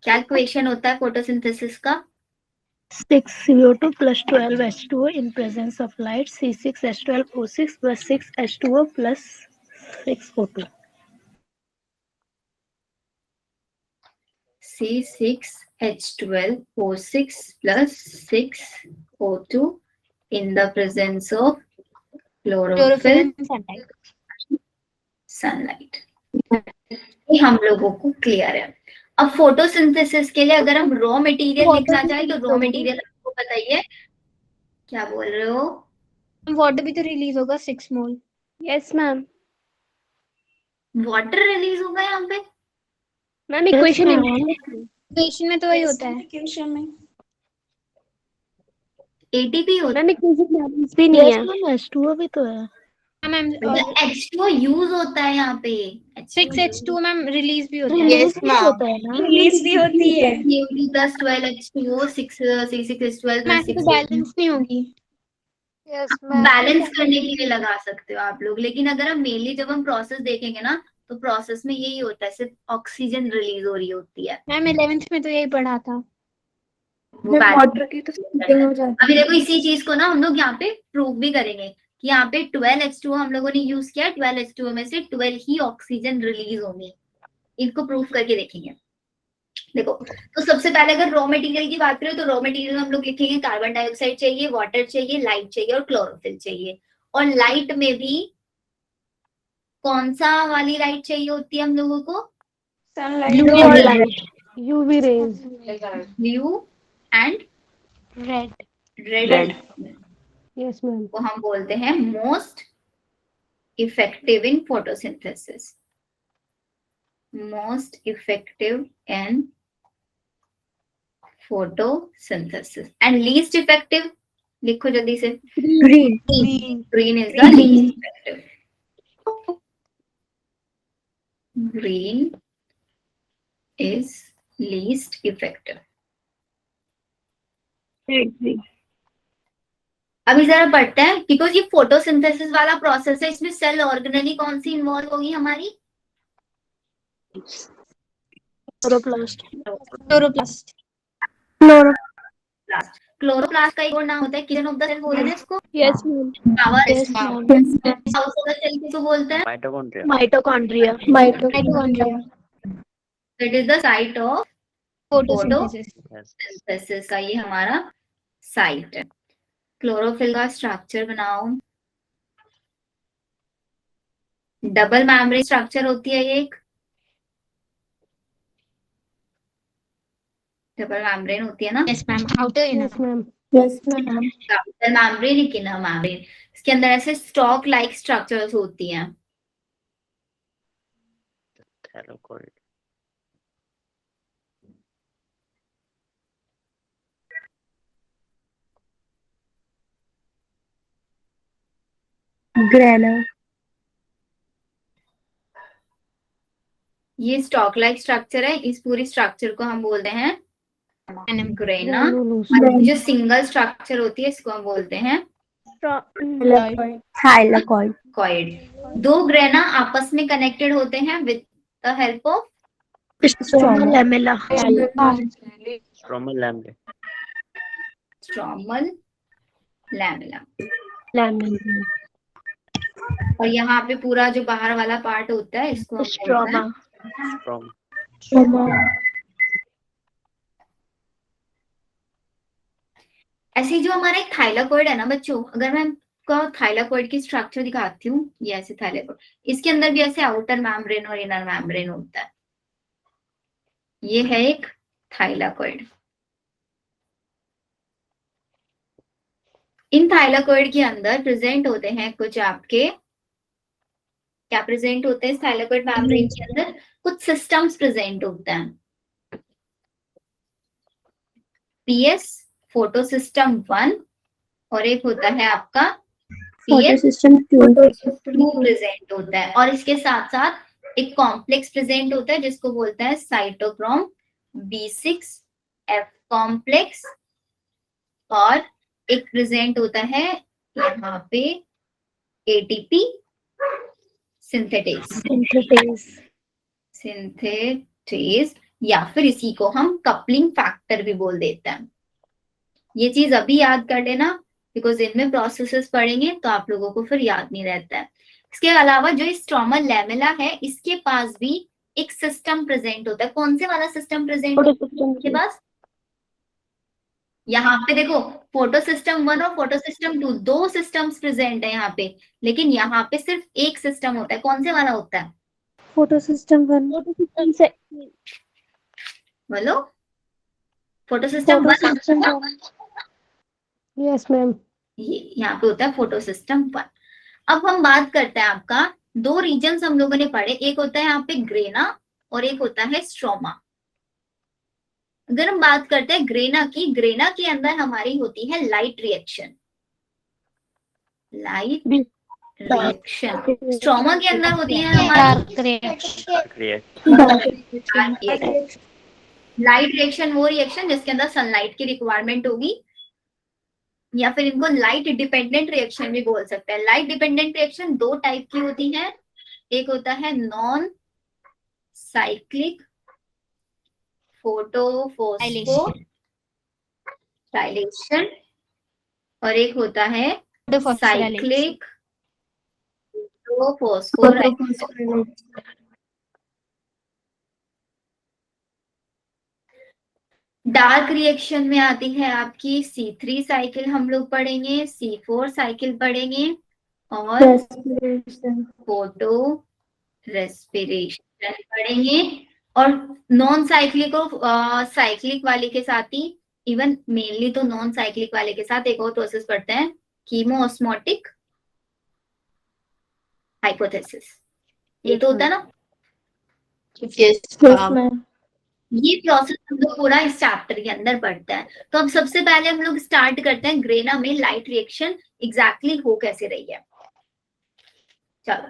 क्या इक्वेशन होता है फोटोसिंथेसिस का? 6CO2 plus 12H2O in presence of light, C6H12O6 plus 6H2O plus 6O2. C6H12O6 plus 6O2 in the presence of chlorophyll sunlight. ये हम लोगों को क्लियर है। अब फोटोसिंथेसिस के लिए अगर हम रॉ मटेरियल लिखना चाहें तो रॉ मटेरियल आपको बताइए, क्या बोल रहे हो? वाटर भी तो रिलीज होगा 6 mole. Yes ma'am. Water release होगा यहाँ पे? मैम इक्वेशन इक्वेशन में तो वही होता है। एटीपी होता मैम इक्वेशन बैलेंस भी नहीं है। H2O भी तो है। मैम है। H2O यूज होता है यहाँ पे। 6H2 मैम रिलीज भी होता है। Yes, ma'am. होता है ना। रिलीज भी होती है। CO2 plus 12H2O 6C6H12 ma'am plus तो 6O2 बैलेंस नहीं होगी। बैलेंस करने के लिए लगा सकते हो आप लोग, लेकिन अगर हम मेनली जब हम प्रोसेस देखेंगे ना तो प्रोसेस में यही होता है, सिर्फ ऑक्सीजन रिलीज हो रही होती है। मैम 11th में तो यही पढ़ा था। वो वाटर की तो हो जाती है। अभी देखो इसी चीज को ना हम लोग यहाँ पे प्रूव भी करेंगे कि यहाँ पे 12H2O हम लोगों ने यूज किया, 12H2O में से 12 ही ऑक्सीजन रिलीज होंगे। इनको प्रूव करके देखेंगे। देखो तो सबसे पहले अगर रॉ मटेरियल की बात करें तो रॉ मटेरियल में हम लोग लिखेंगे कार्बन डाइऑक्साइड चाहिए, वाटर चाहिए, लाइट चाहिए और क्लोरोफिल चाहिए। और लाइट में भी कौन सा वाली लाइट चाहिए होती है हम लोगों को? Light, UV rays, blue and red. Red yes ma'am. को हम बोलते हैं most effective in photosynthesis. Most effective in photosynthesis and least effective लिखो जल्दी से। Green is the least effective. Green is least effective। अभी जरा पढ़ते हैं, बिकॉज ये फोटोसिंथेसिस वाला प्रोसेस है, इसमें सेल ऑर्गेनेली कौन सी इन्वॉल्व होगी हमारी? क्लोरोप्लास्ट। क्लोरोप्लास्ट का एक और नाम होता है किचन ऑफ द सेल बोलते हैं इसको। Yes ma'am. Power yes ma'am. House of the cell किसको बोलते हैं? Mitochondria. It is the site of photosynthesis. Photosynthesis का ये हमारा साइट है। क्लोरोफिल का स्ट्रक्चर बनाओ। डबल मेम्ब्रेन स्ट्रक्चर होती है एक, डबल मेम्ब्रेन होती है ना। Yes ma'am. Outer yes ma'am. Outer membrane एक इनर मेम्ब्रेन। इसके अंदर ऐसे स्टॉक लाइक स्ट्रक्चर्स होती हैं। ग्रेना। ये स्टॉक लाइक स्ट्रक्चर है, इस पूरी स्ट्रक्चर को हम बोलते हैं ग्रेना। और जो सिंगल स्ट्रक्चर होती है इसको हम बोलते हैं थाइलाकॉइड। दो ग्रेना आपस में कनेक्टेड होते हैं with the help of stroma lamella. Stromal lamella. और यहाँ पे पूरा जो बाहर वाला पार्ट होता है इसको हम बोलते हैं ऐसे। जो हमारा एक थाइलाकॉइड है ना बच्चों, अगर मैं आपको थाइलाकॉइड की स्ट्रक्चर दिखाती हूँ, ये ऐसे थाइलाकॉइड, इसके अंदर भी ऐसे आउटर मेम्ब्रेन और इनर मेम्ब्रेन होता है। ये है एक थाइलाकॉइड। इन थाइलाकॉइड के अंदर प्रेजेंट होते हैं कुछ आपके क्या प्रेजेंट होते हैं इस थाइलाकोइड मेम्ब्रेन के अंदर? कुछ सिस्टम्स प्रेजेंट होते हैं। पीएस फोटो सिस्टम 1 और एक होता है आपका सीएस Photosystem 2. 2 प्रेजेंट होता है। और इसके साथ साथ एक कॉम्प्लेक्स प्रेजेंट होता है जिसको बोलते हैं साइटोक्रोम B6F कॉम्प्लेक्स। और एक प्रेजेंट होता है यहाँ पे एटीपी सिंथेटेज या फिर इसी को हम कपलिंग फैक्टर भी बोल देते हैं। ये चीज अभी याद कर लेना बिकॉज इनमें प्रोसेसेस पढ़ेंगे तो आप लोगों को फिर याद नहीं रहता है। इसके अलावा जो स्ट्रोमा लैमेला है इसके पास भी एक सिस्टम प्रेजेंट होता है। कौन से वाला सिस्टम प्रेजेंट होता है इसके पास? यहाँ पे देखो फोटो सिस्टम 1 और फोटो सिस्टम 2 दो सिस्टम्स प्रेजेंट है यहाँ पे, लेकिन यहाँ पे सिर्फ एक सिस्टम होता है। कौन से वाला होता है? Photosystem 1. बोलो। Photo system 1। Yes, ma'am. ये यहाँ पे होता है फोटो सिस्टम 1। अब हम बात करते हैं आपका दो रीजन्स हम लोगों ने पढ़े, एक होता है यहाँ पे ग्रेना और एक होता है स्ट्रोमा। अगर हम बात करते हैं ग्रेना की, ग्रेना के अंदर हमारी होती है लाइट रिएक्शन। स्ट्रोमा के अंदर होती है हमारी लाइट रिएक्शन, वो रिएक्शन जिसके अंदर सनलाइट की रिक्वायरमेंट होगी, या फिर इनको लाइट डिपेंडेंट रिएक्शन भी बोल सकते हैं। लाइट डिपेंडेंट रिएक्शन दो टाइप की होती है, एक होता है नॉन साइक्लिक फोटोफॉस्फोराइलेशन और एक होता है साइक्लिक फोटोफॉस्फोराइलेशन। डार्क रिएक्शन में आती है आपकी C3 साइकिल हम लोग पढ़ेंगे, C4 साइकिल पढ़ेंगे और फोटो रेस्पिरेशन पढ़ेंगे। और नॉन साइक्लिक और साइक्लिक वाले के साथ ही, इवन मेनली तो नॉन साइक्लिक वाले के साथ एक और प्रोसेस पढ़ते हैं, कीमोऑस्मोटिक हाइपोथेसिस। ये तो होता है ना? ये प्रोसेस हम लोग पूरा इस चैप्टर के अंदर पढ़ते हैं। तो अब सबसे पहले हम लोग स्टार्ट करते हैं ग्रेना में लाइट रिएक्शन एग्जैक्टली हो कैसे रही है। चलो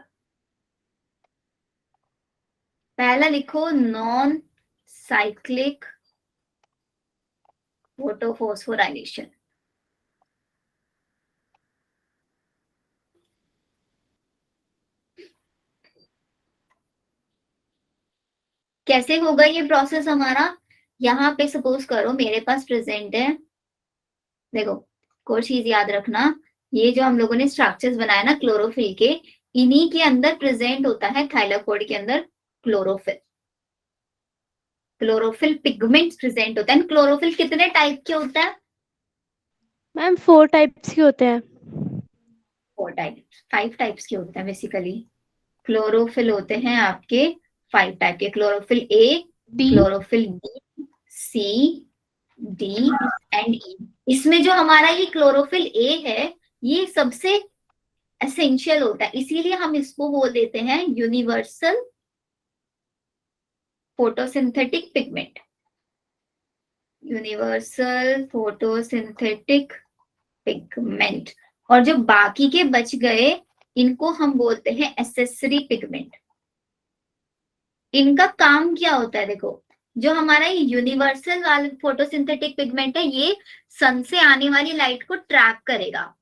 पहला लिखो नॉन साइक्लिक फोटोफॉस्फोराइलेशन। कैसे होगा ये प्रोसेस हमारा? यहाँ पे सपोज करो मेरे पास प्रेजेंट है, देखो कोई चीज याद रखना, ये जो हम लोगों ने स्ट्रक्चर्स बनाए ना क्लोरोफिल के, इन्हीं के अंदर प्रेजेंट होता है थाइलाकोइड के अंदर क्लोरोफिल पिगमेंट्स प्रेजेंट होता है। क्लोरोफिल कितने टाइप के होता है? मैम 4 टाइप्स के होते हैं। 5 टाइप्स के होते हैं बेसिकली। क्लोरोफिल होते हैं आपके 5 टाइप के, chlorophyll A, chlorophyll B, C, D and E. इसमें जो हमारा ये क्लोरोफिल ए है ये सबसे एसेंशियल होता है, इसीलिए हम इसको बोल देते हैं universal photosynthetic pigment. Universal photosynthetic pigment. और जो बाकी के बच गए इनको हम बोलते हैं एसेसरी पिगमेंट। इनका काम क्या होता है? देखो जो हमारा ये यूनिवर्सल वाला फोटोसिंथेटिक पिगमेंट है ये सन से आने वाली लाइट को ट्रैप करेगा,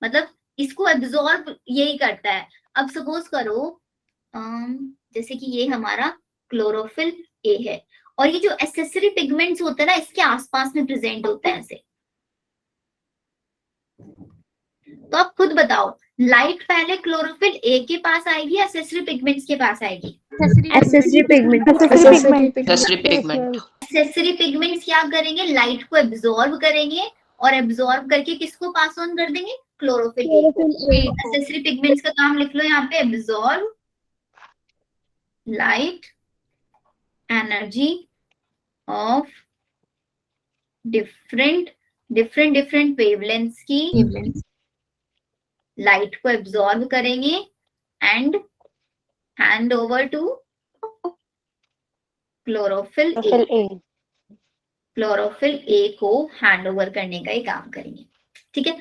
मतलब इसको एब्जॉर्ब यही करता है। अब सपोज करो जैसे कि ये हमारा क्लोरोफिल ए है और ये जो एसेसरी पिगमेंट्स होते हैं ना इसके आसपास में प्रेजेंट होते हैं ऐसे। तो आप खुद बताओ लाइट पहले क्लोरोफिल ए के पास आएगी या एसेसरी पिगमेंट्स के पास आएगी? Accessory pigment. एसेसरी पिगमेंट्स क्या करेंगे? लाइट को एब्जॉर्ब करेंगे और एब्जॉर्ब करके किसको पास ऑन कर देंगे? क्लोरोफिल ए को। एसेसरी पिगमेंट्स का काम लिख लो यहाँ पे, absorb light energy of different wavelengths की लाइट को एब्जॉर्ब करेंगे and hand over to chlorophyll A. Chlorophyll A. Chlorophyll A को हैंड ओवर करने का ही काम करेंगे। ठीक है,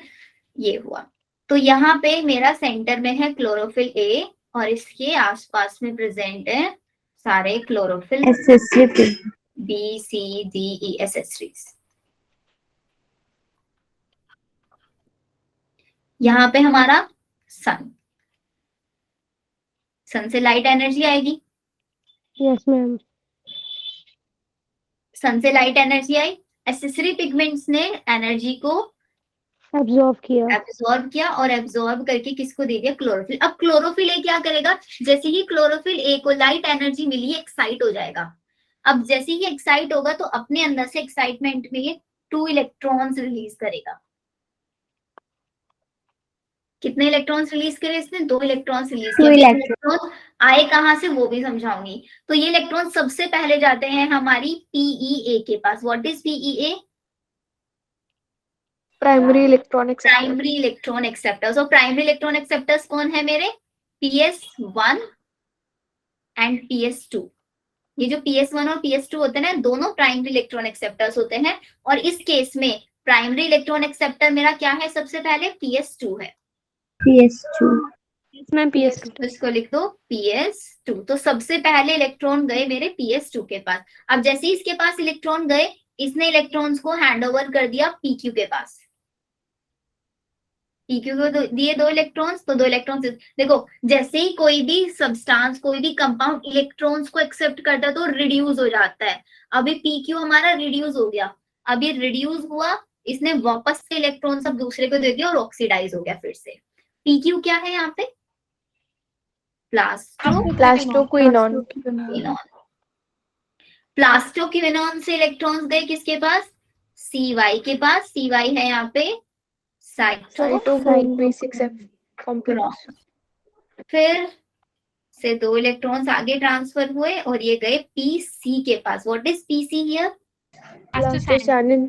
ये हुआ। तो यहाँ पे मेरा सेंटर में है क्लोरोफिल ए और इसके आसपास में प्रेजेंट है सारे chlorophyll Accessory pigment. B C D E accessories. यहाँ पे हमारा सन से लाइट एनर्जी आएगी, Yes, ma'am. सन से लाइट एनर्जी आई, एसेसरी पिगमेंट्स ने एनर्जी को Absorb किया. एब्जॉर्ब किया और एब्जॉर्ब करके किसको दे दिया, क्लोरोफिल। अब क्लोरोफिल ए क्या करेगा, जैसे ही क्लोरोफिल ए को लाइट एनर्जी मिली एक्साइट हो जाएगा। अब जैसे ही एक्साइट होगा तो अपने अंदर से एक्साइटमेंट में ये 2 इलेक्ट्रॉन्स रिलीज करेगा। कितने इलेक्ट्रॉन्स रिलीज करे इसने, 2 इलेक्ट्रॉन्स रिलीज Two किए। electrons. इलेक्ट्रॉन आए कहां से वो भी समझाऊंगी। तो ये इलेक्ट्रॉन सबसे पहले जाते हैं हमारी पीईए के पास। What is PEA? Primary electron acceptor. Primary electron acceptors. और प्राइमरी इलेक्ट्रॉन एक्सेप्टर्स कौन है मेरे, PS1 एंड PS2। ये जो PS1 और PS2 होते हैं ना, दोनों प्राइमरी इलेक्ट्रॉन एक्सेप्टर्स होते हैं। और इस केस में प्राइमरी इलेक्ट्रॉन एक्सेप्टर मेरा क्या है, सबसे पहले PS2 है। PS2. Ma'am PS2। तो इसको लिख दो PS2। तो सबसे पहले इलेक्ट्रॉन गए मेरे PS2 के पास। अब जैसे ही इसके पास इलेक्ट्रॉन गए, इसने इलेक्ट्रॉन्स को हैंड ओवर कर दिया PQ के पास। PQ को दिए 2 इलेक्ट्रॉन्स, तो 2 इलेक्ट्रॉन्स। देखो जैसे ही कोई भी सब्सटेंस, कोई भी कंपाउंड इलेक्ट्रॉन्स को एक्सेप्ट करता है तो रिड्यूस हो जाता है। अभी PQ हमारा रिड्यूस हो गया। अब ये रिड्यूस हुआ, इसने वापस से इलेक्ट्रॉन सब दूसरे को दे दिया और ऑक्सीडाइज हो गया फिर से। PQ क्या है यहाँ पे, प्लास्टोक्विनोन। प्लास्टोक्विनोन से इलेक्ट्रॉन्स गए किसके पास, CY के पास। CY है यहाँ पे साइटोक्रोम B6F कॉम्प्लेक्स। फिर से 2 इलेक्ट्रॉन्स आगे ट्रांसफर हुए और ये गए PC के पास। What is PC here, plastocyanin.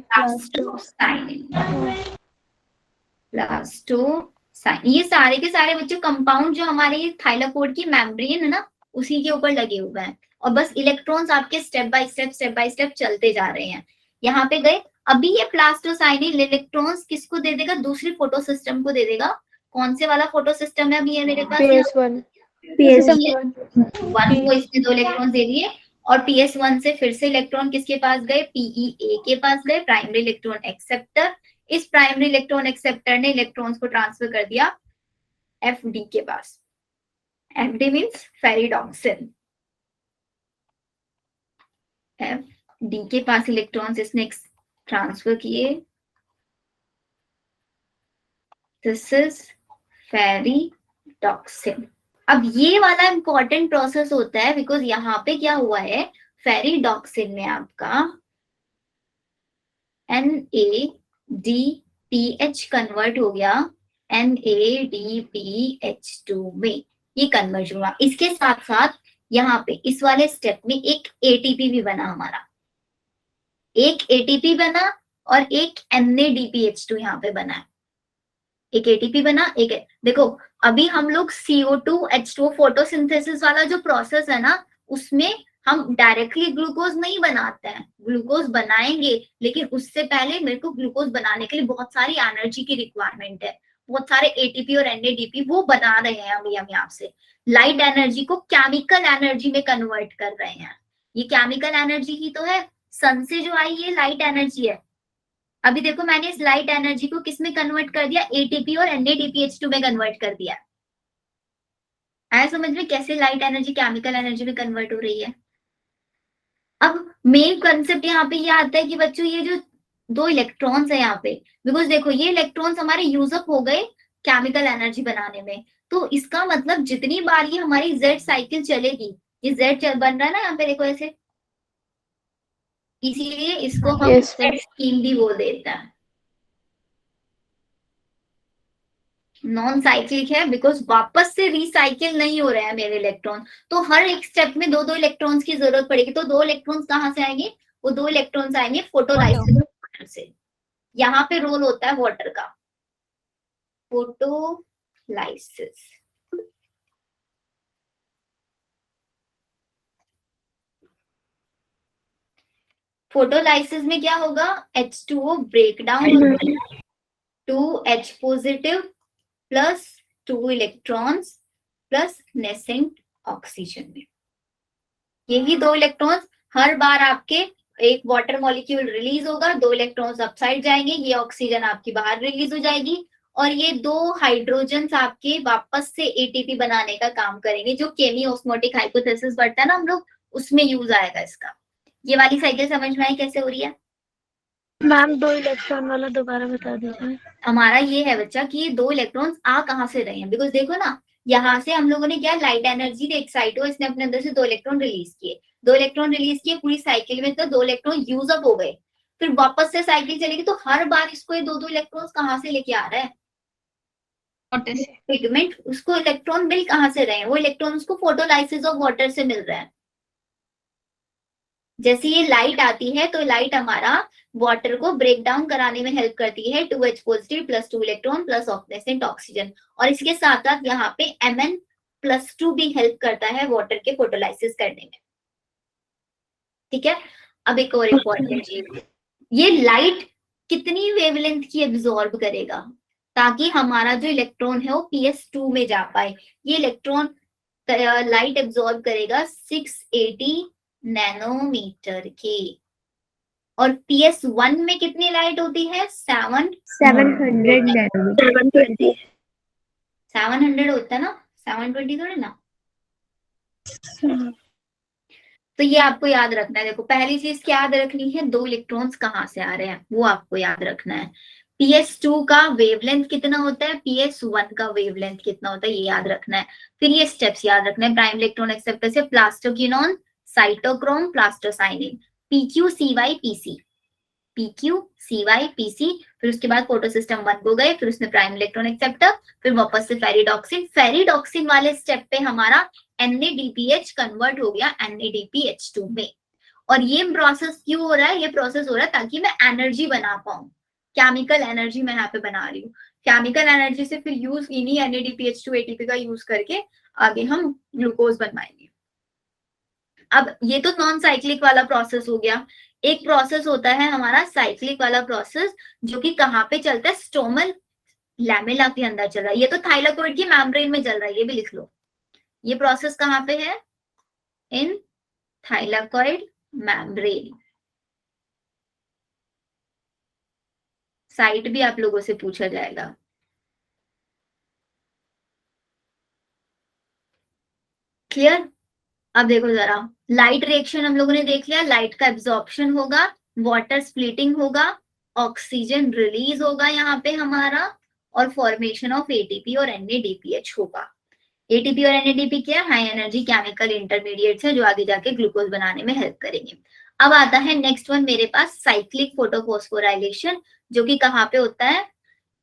Plastocyanin. ये सारे के सारे बच्चे कंपाउंड जो हमारे थाइलाकोइड की मेम्ब्रेन है ना, उसी के ऊपर लगे हुए हैं। और बस इलेक्ट्रॉन्स आपके स्टेप बाय स्टेप चलते जा रहे हैं। यहाँ पे गए। अभी ये प्लास्टोसाइनिन इलेक्ट्रॉन्स किसको दे देगा, दूसरी फोटो सिस्टम को दे देगा। कौन से वाला फोटो सिस्टम है अभी ये मेरे पास, PS1। PS1 को इसने 2 इलेक्ट्रॉन दे दिए। और PS1 से फिर से इलेक्ट्रॉन किसके पास गए, PEA के पास गए, प्राइमरी इलेक्ट्रॉन एक्सेप्टर। इस प्राइमरी इलेक्ट्रॉन एक्सेप्टर ने इलेक्ट्रॉन्स को ट्रांसफर कर दिया FD के पास। FD means ferredoxin. FD के पास इलेक्ट्रॉन्स इसने ट्रांसफर किए। This is ferredoxin. अब ये वाला इंपॉर्टेंट प्रोसेस होता है बिकॉज यहाँ पे क्या हुआ है, फेरिडॉक्सिन में आपका NADPH कन्वर्ट हो गया NADPH2 में। ये कन्वर्जन हुआ। इसके साथ साथ यहाँ पे इस वाले स्टेप में एक ATP भी बना हमारा, एक ATP बना और एक NADPH2 यहाँ पे बना है। एक ATP बना, एक देखो अभी हम लोग CO2H2 फोटोसिंथेसिस वाला जो प्रोसेस है ना, उसमें हम डायरेक्टली ग्लूकोज नहीं बनाते हैं। ग्लूकोज बनाएंगे लेकिन उससे पहले मेरे को ग्लूकोज बनाने के लिए बहुत सारी एनर्जी की रिक्वायरमेंट है। बहुत सारे ATP और NADP वो बना रहे हैं अभी हम यहाँ से। लाइट एनर्जी को केमिकल एनर्जी में कन्वर्ट कर रहे हैं। ये केमिकल एनर्जी ही तो है, सन से जो आई ये लाइट एनर्जी है। अभी देखो मैंने इस लाइट एनर्जी को किस में कन्वर्ट कर दिया, ATP और NADPH2 में कन्वर्ट कर दिया। आया समझ में कैसे लाइट एनर्जी केमिकल एनर्जी में कन्वर्ट हो रही है। अब मेन कंसेप्ट यहाँ पे ये आता है कि बच्चों ये जो 2 इलेक्ट्रॉन्स है यहाँ पे, बिकॉज देखो ये इलेक्ट्रॉन्स हमारे यूज अप हो गए केमिकल एनर्जी बनाने में। तो इसका मतलब जितनी बार ये हमारी Z साइकिल चलेगी, ये Z बन रहा है ना यहाँ पे देखो ऐसे, इसीलिए इसको हम Z स्कीम भी बोल देते हैं। नॉन साइक्लिक है बिकॉज वापस से रिसाइकिल नहीं हो रहे हैं मेरे इलेक्ट्रॉन। तो हर एक स्टेप में 2-2 इलेक्ट्रॉन्स की जरूरत पड़ेगी। तो 2 इलेक्ट्रॉन्स कहाँ से आएंगे, वो 2 इलेक्ट्रॉन्स आएंगे फोटोलाइसिस से। यहाँ पे रोल होता है वाटर का, फोटोलाइसिस। फोटोलाइसिस में क्या होगा, H2O ब्रेक डाउन होता है 2H positive plus 2 electrons plus nascent oxygen में। यही 2 इलेक्ट्रॉन्स हर बार आपके एक वाटर मॉलिक्यूल रिलीज होगा, 2 इलेक्ट्रॉन्स अपसाइड जाएंगे, ये ऑक्सीजन आपकी बाहर रिलीज हो जाएगी और ये 2 हाइड्रोजन्स आपके वापस से एटीपी बनाने का काम करेंगे, जो केमी ऑस्मोटिक हाइपोथेसिस पढ़ता है ना हम लोग, उसमें यूज आएगा इसका। ये वाली साइकिल समझ में आई कैसे हो रही है? मैम 2 इलेक्ट्रॉन वाला दोबारा बता दीजिए। हमारा ये है बच्चा कि ये 2 इलेक्ट्रॉन्स आ कहाँ से रहे हैं, बिकॉज देखो ना यहाँ से हम लोगों ने क्या, लाइट एनर्जी ने एक्साइट हुआ, इसने अपने अंदर से 2 इलेक्ट्रॉन रिलीज किए, 2 इलेक्ट्रॉन रिलीज किए, पूरी साइकिल में तो 2 इलेक्ट्रॉन यूज अप हो गए, फिर वापस से साइकिल चलेगी, तो हर बार इसको ये 2 इलेक्ट्रॉन्स कहाँ से लेके आ रहा है, पिगमेंट, उसको इलेक्ट्रॉन मिल कहाँ से रहे हैं, वो इलेक्ट्रॉन उसको फोटोलाइसिस ऑफ वाटर से मिल रहा है। जैसे ये लाइट आती है तो लाइट हमारा वाटर को ब्रेक डाउन कराने में हेल्प करती है, 2H positive plus 2 electron plus oxygen oxygen, और इसके साथ साथ यहाँ पे Mn+2 भी हेल्प करता है वाटर के फोटोलाइसिस करने में। ठीक है, अब एक और इम्पोर्टेंट चीज, ये लाइट कितनी वेवलेंथ की एब्जॉर्ब करेगा ताकि हमारा जो इलेक्ट्रॉन है वो PS2 में जा पाए। ये इलेक्ट्रॉन लाइट एब्जॉर्ब करेगा 680 नैनोमीटर के, और PS1 में कितनी लाइट होती है, 700 नैनोमीटर। 700 होता है ना, 720 थोड़ी ना। तो ये आपको याद रखना है। देखो पहली चीज क्या याद रखनी है, 2 इलेक्ट्रॉन्स कहाँ से आ रहे हैं वो आपको याद रखना है। PS2 का वेवलेंथ कितना होता है, PS1 का वेवलेंथ कितना होता है, ये याद रखना है। फिर ये स्टेप्स याद रखना है, प्राइम इलेक्ट्रॉन एक्सेप्टर से plastoquinone, cytochrome, plastocyanin, PQ, CY, PC, फिर उसके बाद फोटो सिस्टम 1 को गए, फिर उसमें प्राइम इलेक्ट्रॉन एक्सेप्टर, फिर वापस से फेरिडॉक्सिन वाले स्टेप पे हमारा NADPH कन्वर्ट हो गया NADPH2 में। और ये प्रोसेस क्यों हो रहा है, ये प्रोसेस हो रहा है ताकि मैं एनर्जी बना पाऊं, केमिकल एनर्जी मैं यहाँ पे बना रही हूँ। केमिकल एनर्जी से फिर यूज इन्हीं NADPH2 ATP का यूज करके आगे हम ग्लूकोज बनवाएंगे। अब ये तो नॉन साइक्लिक वाला प्रोसेस हो गया। एक प्रोसेस होता है हमारा साइक्लिक वाला प्रोसेस, जो कि कहाँ पे चलता है, स्टोमल लैमेला के अंदर चल रहा है। ये तो थाइलाकोइड की मेम्ब्रेन में चल रहा है, ये भी लिख लो। ये प्रोसेस कहाँ पे है, इन थाइलाकोइड मेम्ब्रेन। साइट भी आप लोगों से पूछा जाएगा। क्लियर? अब देखो जरा, लाइट रिएक्शन हम लोगों ने देख लिया, लाइट का एब्जॉर्प्शन होगा, वाटर स्प्लिटिंग होगा, ऑक्सीजन रिलीज होगा यहाँ पे हमारा, और फॉर्मेशन ऑफ एटीपी और NADPH होगा। एटीपी और NADP क्या, हाई एनर्जी केमिकल इंटरमीडिएट्स है जो आगे जाके ग्लूकोज बनाने में हेल्प करेंगे। अब आता है नेक्स्ट वन मेरे पास, साइक्लिक फोटोफॉस्फोराइलेशन, जो कि कहाँ पे होता है,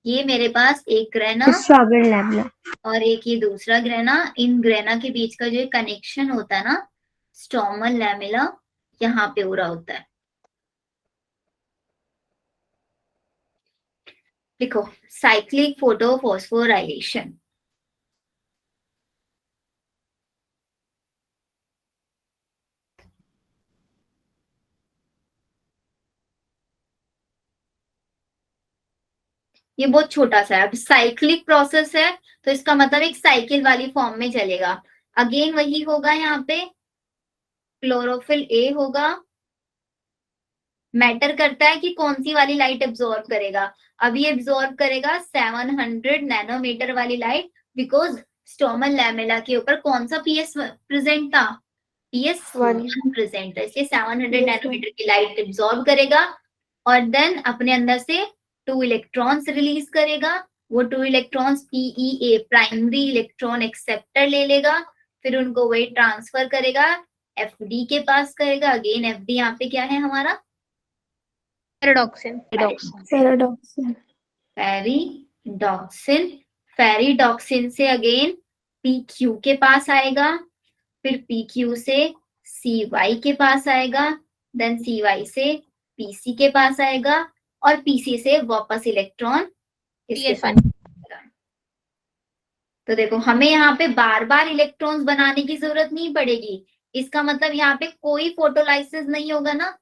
ये मेरे पास एक ग्रेना स्ट्रॉबेरी लैमेला और एक ये दूसरा ग्रेना, इन ग्रेना के बीच का जो कनेक्शन होता है ना, स्टोमल लैमेला, यहाँ पे हो रहा होता है। देखो साइक्लिक फोटोफॉस्फोराइलेशन, ये बहुत छोटा सा है। अब साइक्लिक प्रोसेस है तो इसका मतलब एक साइकिल वाली फॉर्म में चलेगा। अगेन वही होगा, यहाँ पे क्लोरोफिल ए होगा, मैटर करता है कि कौन सी वाली लाइट एब्जॉर्ब करेगा। अभी एब्जॉर्ब करेगा 700 नैनोमीटर वाली लाइट, बिकॉज स्टोमल लैमेला के ऊपर कौन सा PS प्रेजेंट था, PS1 प्रेजेंट है, इसलिए 700 नैनोमीटर की लाइट एब्जॉर्ब करेगा और देन अपने अंदर से 2 इलेक्ट्रॉन्स रिलीज करेगा। वो 2 electrons PEA primary electron acceptor ले लेगा, फिर उनको वही ट्रांसफर करेगा, FD के पास करेगा। अगेन FD यहाँ पे क्या है हमारा, फेरिडॉक्सिन से अगेन PQ के पास आएगा, फिर PQ से CY के पास आएगा, देन CY से PC के पास आएगा, और PC से वापस इलेक्ट्रॉन इसके पास। तो देखो हमें यहाँ पे बार बार इलेक्ट्रॉन्स बनाने की जरूरत नहीं पड़ेगी। इसका मतलब यहाँ पे कोई फोटोलाइसिस नहीं होगा ना,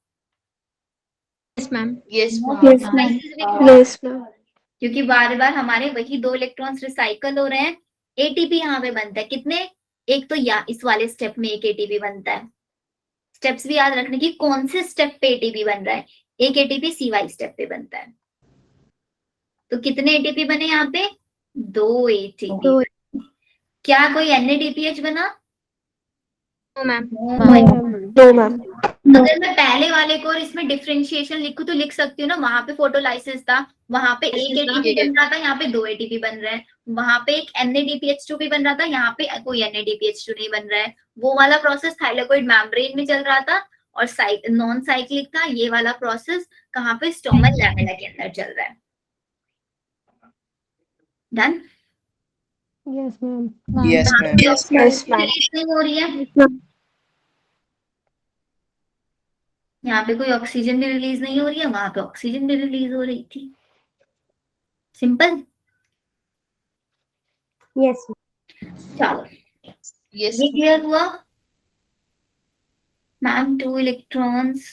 yes ma'am. Yes Yes, ma'am. Yes ma'am. क्योंकि बार बार हमारे वही 2 इलेक्ट्रॉन्स रिसाइकल हो रहे हैं, एटीपी यहाँ पे बनता है कितने, एक तो या इस वाले स्टेप में एक एटीपी बनता है। स्टेप्स भी याद रखने की, कौन से स्टेप पे एटीपी बन रहा है, एक एटीपी CY स्टेप पे बनता है। तो कितने एटीपी बने यहाँ पे, 2 एटीपी। क्या कोई NADPH बना, नो मैम। No ma'am. अगर मैं पहले वाले को और इसमें डिफरेंशिएशन लिखूं तो लिख सकती हूँ ना, वहां पे फोटोलाइसिस था, वहां पे एक एटीपी बन रहा था, यहाँ पे 2 एटीपी बन रहे हैं, वहां पे एक NADPH2 भी बन रहा था, यहाँ पे कोई NADPH2 नहीं बन रहा है। वो वाला प्रोसेस थाइलेकोइड मेम्ब्रेन में चल रहा था और नॉन साइक्लिक था, ये वाला प्रोसेस कहाँ पे, स्टोमल लैमेला के अंदर चल रहा है। Done. Yes, ma'am. Yes, ma'am. Release नहीं हो रही है, यहाँ पे कोई ऑक्सीजन भी रिलीज नहीं हो रही है, वहां पे ऑक्सीजन भी रिलीज हो रही थी। सिंपल। Yes. चलो यस ये क्लियर हुआ मैम। 2 इलेक्ट्रॉन्स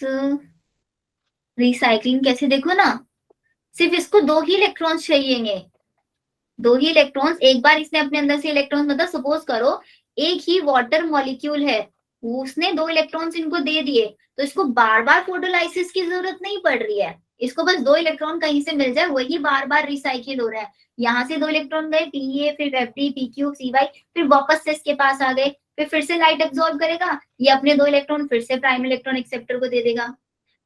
रिसाइकलिंग कैसे, देखो ना, सिर्फ इसको 2 ही इलेक्ट्रॉन्स चाहिए, 2 ही इलेक्ट्रॉन्स। एक बार इसने अपने अंदर से इलेक्ट्रॉन, मतलब सपोज करो एक ही वाटर मॉलिक्यूल है, उसने 2 इलेक्ट्रॉन्स इनको दे दिए, तो इसको बार बार फोटोलाइसिस की जरूरत नहीं पड़ रही है, इसको बस 2 इलेक्ट्रॉन कहीं से मिल जाए, वही बार बार रिसाइकिल हो रहा है। यहाँ से 2 इलेक्ट्रॉन गए, PA, फिर FD, PQ, CY, फिर वापस से इसके पास आ गए, फिर से लाइट एब्जॉर्ब करेगा, ये अपने 2 इलेक्ट्रॉन फिर से प्राइम इलेक्ट्रॉन एक्सेप्टर को दे देगा।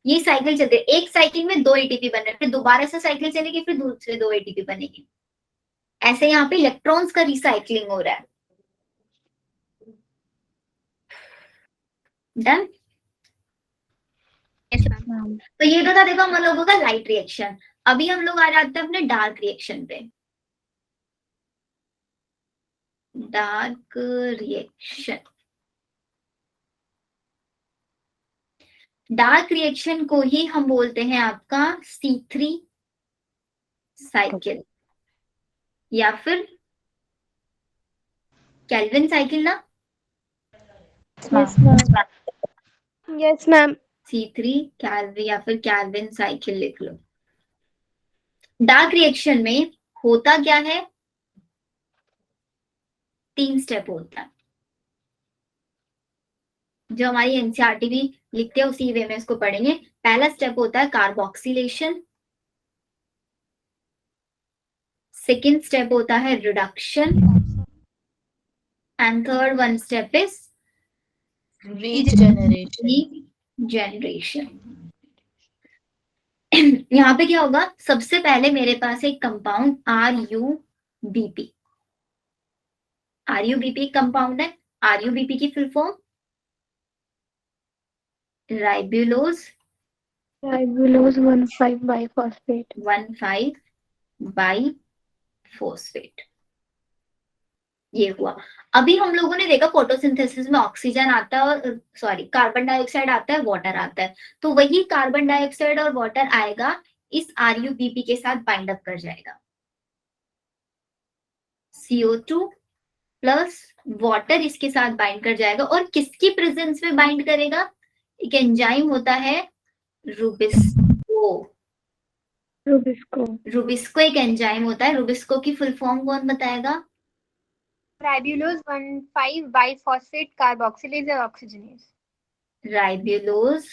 ये साइकिल चलती है, एक साइकिल में 2 एटीपी बन रहे, फिर दोबारा से साइकिल चलेगी, फिर दूसरे 2 एटीपी बनेगी। ऐसे यहाँ पे इलेक्ट्रॉन्स का रिसाइकलिंग हो रहा है। डन। तो ये तो था देखो हम लोगों का लाइट रिएक्शन। अभी हम लोग आ जाते हैं अपने डार्क रिएक्शन पे। डार्क रिएक्शन, डार्क रिएक्शन को ही हम बोलते हैं आपका C3 साइकिल या फिर केल्विन साइकिल ना। Yes, ma'am. Yes ma'am. C3 Calvin या फिर केल्विन साइकिल लिख लो। डार्क रिएक्शन में होता क्या है, 3 स्टेप होता है, जो हमारी एनसीईआरटी भी लिखते हैं उसी वे में इसको पढ़ेंगे। पहला स्टेप होता है कार्बोक्सिलेशन, सेकेंड स्टेप होता है reduction, and third one step is regeneration. यहाँ पे क्या होगा, सबसे पहले मेरे पास एक कंपाउंड RUBP, RUBP कंपाउंड है। RUBP की full form ribulose 1,5 biphosphate. 1,5 biphosphate. ये हुआ। अभी हम लोगों ने देखा फोटोसिंथेसिस में ऑक्सीजन आता है और सॉरी कार्बन डाइऑक्साइड आता है, वाटर आता है, तो वही कार्बन डाइऑक्साइड और वाटर आएगा इस RUBP के साथ बाइंड अप कर जाएगा। CO2 प्लस वाटर इसके साथ बाइंड कर जाएगा, और किसकी प्रेजेंस में बाइंड करेगा, एक एंजाइम होता है रुबिस्को। रुबिस्को एक एंजाइम होता है, रुबिस्को की फुल फॉर्म कौन बताएगा। राइबुलोज 1,5 बाइफॉस्फेट कार्बोक्सिलेज और ऑक्सीजनेज। राइबुलोज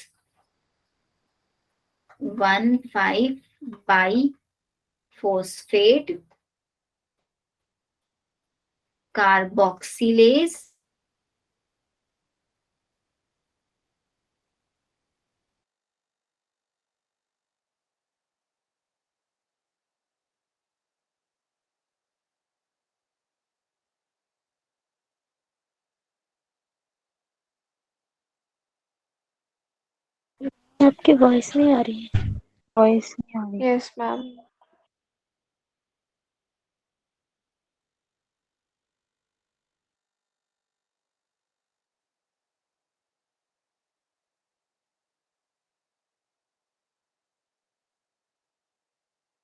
1,5 बाइफॉस्फेट कार्बोक्सिलेज आपकी वॉइस नहीं आ रही है। Voice नहीं आ रही। Yes ma'am.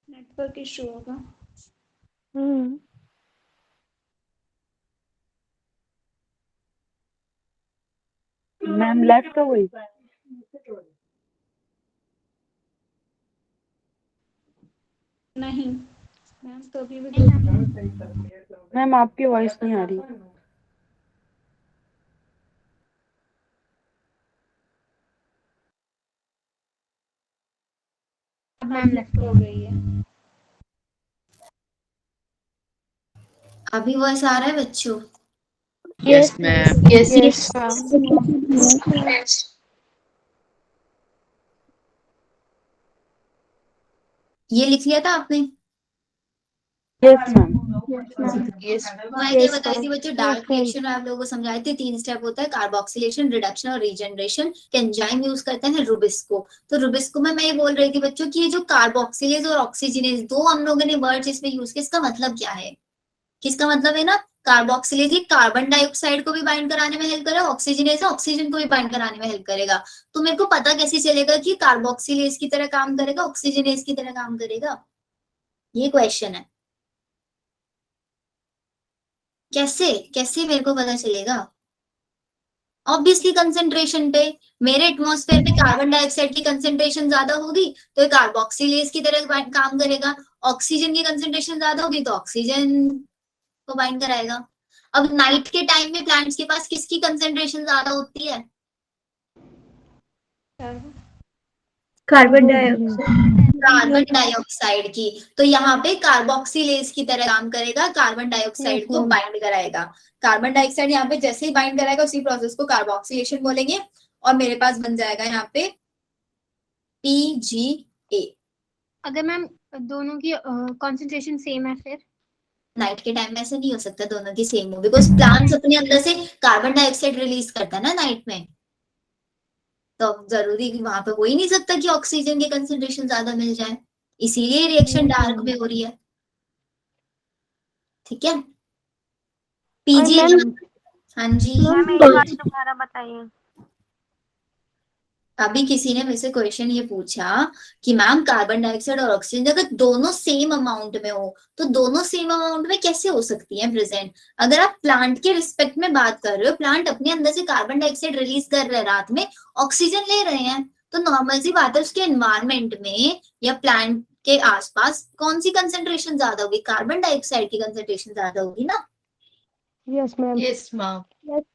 नेटवर्क इशू होगा। मैम लेफ्ट हो गई। नहीं मैम, तो अभी भी मैम आपकी वॉइस नहीं आ रही। मैम लेफ्ट हो गई है। अभी वॉइस आ रहा है बच्चों? Yes ma'am. यस यस ये लिख लिया था आपने? Yes ma'am. यस मैं क्या बताई थी बच्चों, डार्क रिएक्शन में आप लोगों को समझाए थे 3 स्टेप होता है, कार्बोक्सिलेशन, रिडक्शन और रीजनरेशन। एंजाइम यूज करते हैं रुबिस्को। तो रुबिस्को में मैं ये बोल रही थी बच्चों कि ये जो कार्बोक्सिलेज और ऑक्सीजनेज, दो हम लोगों ने वर्ड्स इसमें यूज किया, इसका मतलब क्या है? किसका मतलब है ना, कार्बोक्सिलेज कार्बन डाइऑक्साइड को भी बाइंड कराने में हेल्प करेगा, ऑक्सीजनेज ऑक्सीजन को भी बाइंड कराने में हेल्प करेगा। तो मेरे को पता कैसे चलेगा कि कार्बोक्सिलेज की तरह काम करेगा, ऑक्सीजनेज की तरह काम करेगा? ये क्वेश्चन है। कैसे कैसे मेरे को पता चलेगा? ऑब्वियसली कंसेंट्रेशन पे। मेरे एटमॉस्फेयर में कार्बन डाइऑक्साइड की कंसेंट्रेशन ज्यादा होगी तो कार्बोक्सिलेज की तरह काम करेगा, ऑक्सीजन की कंसेंट्रेशन ज्यादा होगी तो ऑक्सीजन को बाइंड कराएगा। अब नाइट के टाइम में प्लांट्स के पास किसकी कंसेंट्रेशन ज्यादा होती है? Carbon dioxide. कार्बन डाइऑक्साइड की। तो यहाँ पे कार्बोक्सिलेज की तरह काम करेगा, कार्बन डाइऑक्साइड को बाइंड कराएगा। कार्बन डाइऑक्साइड यहाँ पे जैसे ही बाइंड कराएगा उसी प्रोसेस को कार्बोक्सिलेशन बोलेंगे और मेरे पास बन जाएगा यहाँ पे PGA। अगर मैम दोनों की कंसंट्रेशन सेम है फिर? नाइट के टाइम में ऐसा नहीं हो सकता दोनों की सेम हो, बिकॉज प्लांट्स अपने अंदर से कार्बन डाइऑक्साइड रिलीज करता है ना नाइट में, तो जरूरी कि वहां पे हो ही नहीं सकता कि ऑक्सीजन की कंसेंट्रेशन ज्यादा मिल जाए, इसीलिए रिएक्शन डार्क में हो रही है। ठीक है, पीजी। हाँ जी, दोबारा बताइए। अभी किसी ने मेरे से क्वेश्चन ये पूछा कि मैम कार्बन डाइऑक्साइड और ऑक्सीजन अगर दोनों सेम अमाउंट में हो तो दोनों सेम अमाउंट में कैसे हो सकती है प्रेजेंट? अगर आप प्लांट के रिस्पेक्ट में बात कर रहे हो, प्लांट अपने अंदर से कार्बन डाइऑक्साइड रिलीज कर रहे हैं, रात में ऑक्सीजन ले रहे हैं, तो नॉर्मल सी बात है उसके एनवायरमेंट में या प्लांट के आसपास कौन सी कंसेंट्रेशन ज्यादा होगी? कार्बन डाइऑक्साइड की कंसेंट्रेशन ज्यादा होगी ना। Yes ma'am. Yes ma'am.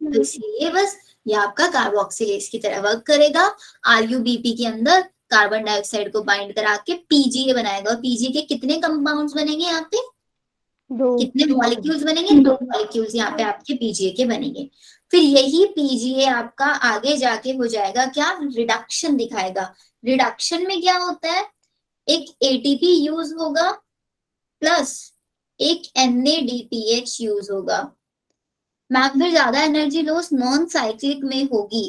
तो इसलिए बस ये आपका कार्बोक्सिलेज की तरह वर्क करेगा, आरयूबीपी के अंदर कार्बन डाइऑक्साइड को बाइंड करा के पीजीए बनाएगा। और पीजीए के कितने कंपाउंड्स बनेंगे यहाँ पे? कितने मॉलिक्यूल्स बनेंगे? 2 मॉलिक्यूल्स यहाँ पे आपके पीजीए के बनेंगे। फिर यही पीजीए आपका आगे जाके हो जाएगा क्या? रिडक्शन दिखाएगा। रिडक्शन में क्या होता है? एक एटीपी यूज होगा प्लस एक NADPH यूज होगा। मैम फिर ज्यादा एनर्जी लॉस नॉन साइक्लिक में होगी।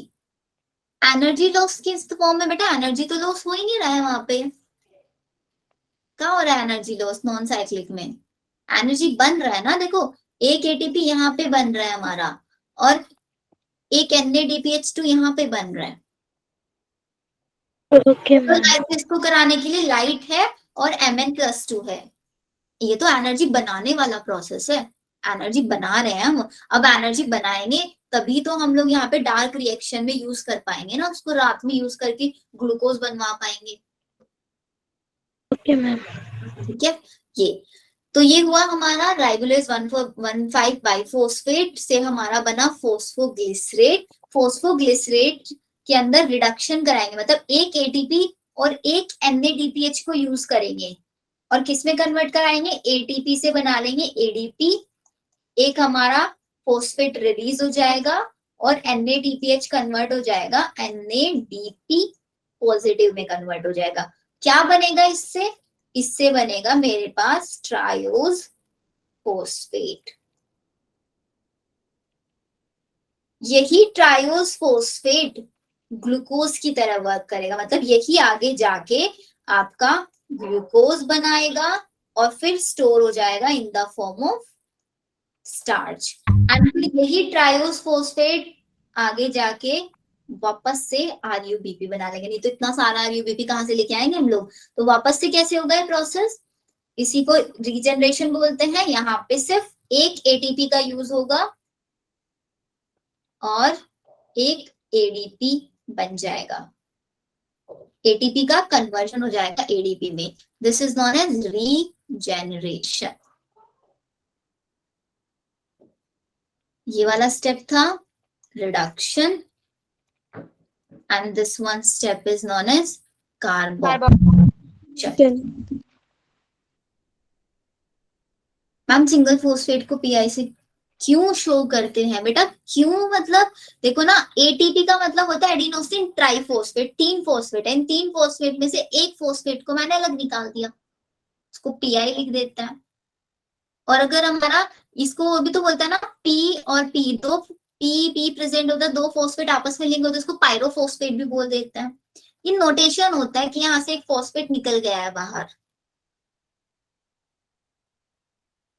एनर्जी लॉस किस फॉर्म में बेटा? एनर्जी तो लॉस हो ही नहीं रहा है वहां पे। क्या हो रहा है एनर्जी लॉस नॉन साइक्लिक में? एनर्जी बन रहा है ना, देखो एक एटीपी यहाँ पे बन रहा है हमारा और एक NADPH2 यहाँ पे बन रहा है। ओके तो इसको कराने के लिए लाइट है और Mn+2 है। ये तो एनर्जी बनाने वाला प्रोसेस है, एनर्जी बना रहे हैं हम। अब एनर्जी बनाएंगे तभी तो हम लोग यहाँ पे डार्क रिएक्शन में यूज कर पाएंगे ना, उसको रात में यूज करके ग्लूकोज बनवा पाएंगे। Okay ma'am. ठीक है, ये तो ये हुआ हमारा राइबोलेज 1,4,1,5 बाइफॉस्फेट से हमारा बना फॉस्फोग्लिसरेट। फॉस्फोग्लिसरेट के अंदर रिडक्शन कराएंगे, मतलब एक एटीपी और एक NADPH को यूज करेंगे और किसमें कन्वर्ट कराएंगे? एटीपी से बना लेंगे ADP। एक हमारा फॉस्फेट रिलीज हो जाएगा और NADPH कन्वर्ट हो जाएगा NADP पॉजिटिव में कन्वर्ट हो जाएगा। क्या बनेगा इससे? इससे बनेगा मेरे पास ट्रायोज फॉस्फेट। यही ट्रायोज फॉस्फेट ग्लूकोज की तरह वर्क करेगा, मतलब यही आगे जाके आपका ग्लूकोज बनाएगा और फिर स्टोर हो जाएगा in the form of starch. And फिर यही ट्रायोज फॉस्फेट आगे जाके वापस से आरयूबीपी बना लेंगे। नहीं तो इतना सारा आरयूबीपी कहाँ से लेके आएंगे हम लोग? तो वापस से कैसे होगा ये प्रोसेस? इसी को रीजनरेशन बोलते हैं। यहाँ पे सिर्फ एक एटीपी का यूज होगा और एक एडीपी बन जाएगा। एटीपी का कन्वर्जन हो जाएगा एडीपी में. This is known as regeneration. ये वाला स्टेप था reduction and this one step is known as carbonation. Ma'am single phosphate को पीआई से क्यों शो करते हैं बेटा? क्यों मतलब देखो ना, एटीपी का मतलब होता है एडिनोसिन ट्राइफॉस्फेट. 3 फोस्फेट है, इन 3 फोस्फेट में से एक फोस्फेट को मैंने अलग निकाल दिया, उसको पीआई लिख देते हैं. और अगर हमारा इसको अभी तो बोलता है ना पी और पी, दो पी प्रेजेंट होता है, 2 फोस्फेट आपस में लिंक होता है, उसको पायरोफोस्फेट भी बोल देते हैं. ये नोटेशन होता है कि यहाँ से एक फोस्फेट निकल गया है बाहर.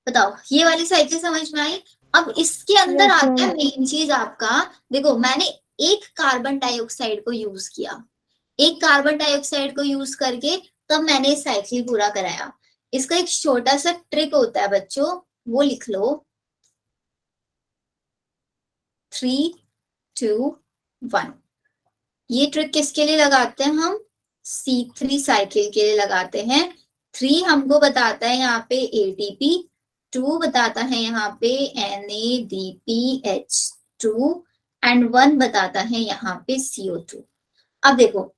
बताओ ये वाली साइकिल समझ में आई? अब इसके अंदर आता है मेन चीज आपका. देखो मैंने एक कार्बन डाइऑक्साइड को यूज किया, एक कार्बन डाइऑक्साइड को यूज करके तब मैंने साइकिल पूरा कराया. इसका एक छोटा सा ट्रिक होता है बच्चों, वो लिख लो. 3, 2, 1. ये ट्रिक किसके लिए लगाते हैं हम? C3 साइकिल के लिए लगाते हैं. 3 हमको बताता है यहाँ पे ATP, 2 बताता है यहाँ पे NADPH2 एंड 1 बताता है यहाँ पे CO2. अब देखो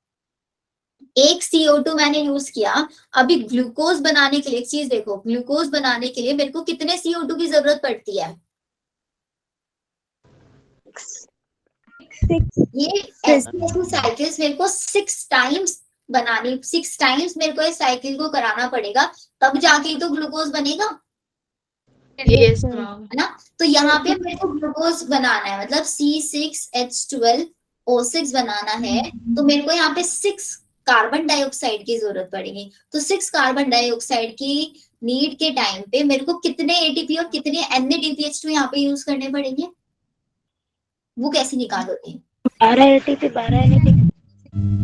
एक CO2 मैंने यूज किया. अभी ग्लूकोज बनाने के लिए एक चीज देखो, ग्लूकोज बनाने के लिए मेरे को कितने CO2 की जरूरत पड़ती है? 6. ये ऐसी साइकिल्स मेरे को 6 टाइम्स बनानी, 6 टाइम्स मेरे को इस साइकिल को कराना पड़ेगा, तब जाके तो ग्लूकोज बनेगा. Yes ma'am. है ना? तो यहाँ पे मेरे को ग्लूकोज बनाना है, मतलब C6H12O6 बनाना है, तो मेरे को यहाँ पे 6 कार्बन डाइऑक्साइड की जरूरत पड़ेगी. तो 6 कार्बन डाइऑक्साइड की नीड के टाइम पे मेरे को कितने एटीपी और कितने NADPH2 यहाँ पे यूज करने पड़ेंगे? वो कैसे निकालोगे? 12 ATP 12 NADP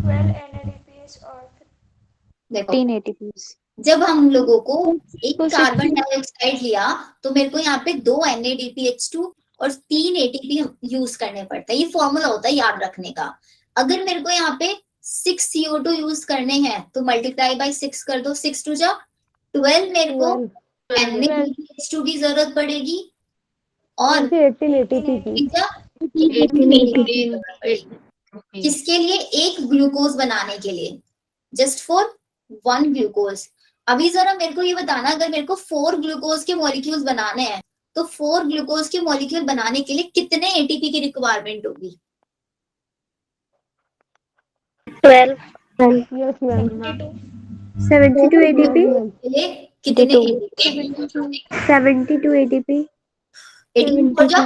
12 NADPH और देखो 3 ATP. जब हम लोगों को एक कार्बन डाइऑक्साइड लिया तो मेरे को यहाँ पे 2 NADPH2 और 3 ATP यूज करने पड़ता है. ये फॉर्मूला होता है याद रखने का. अगर मेरे को यहाँ पे 6 CO2 यूज करने हैं तो मल्टीप्लाई बाय 6 कर दो, 6 2 जा 12 मेरे को NADPH2 की जरूरत पड़ेगी और 18 ATP की. किसके लिए? एक ग्लूकोज बनाने के लिए, जस्ट फॉर 1 ग्लूकोज. अभी जरा मेरे को ये बताना, अगर मेरे को 4 ग्लूकोज के मॉलिक्यूल्स बनाने हैं तो 4 ग्लूकोज के मॉलिक्यूल बनाने के लिए कितने एटीपी की रिक्वायरमेंट होगी? 12. Yes ma'am. 72 ATP. के लिए कितने ATP? 72 ATP. 18 हो जाओ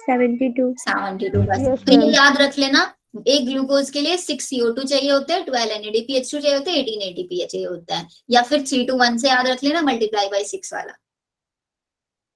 72. 72 बस. Yes, तो ये ma'am. याद रख लेना, एक ग्लूकोज के लिए 6 CO2 चाहिए होते हैं, 12 NADPH2 चाहिए होते हैं, 18 ATP चाहिए होता है. या फिर 3 to 1 से याद रख लेना, मल्टीप्लाई बाय 6 वाला.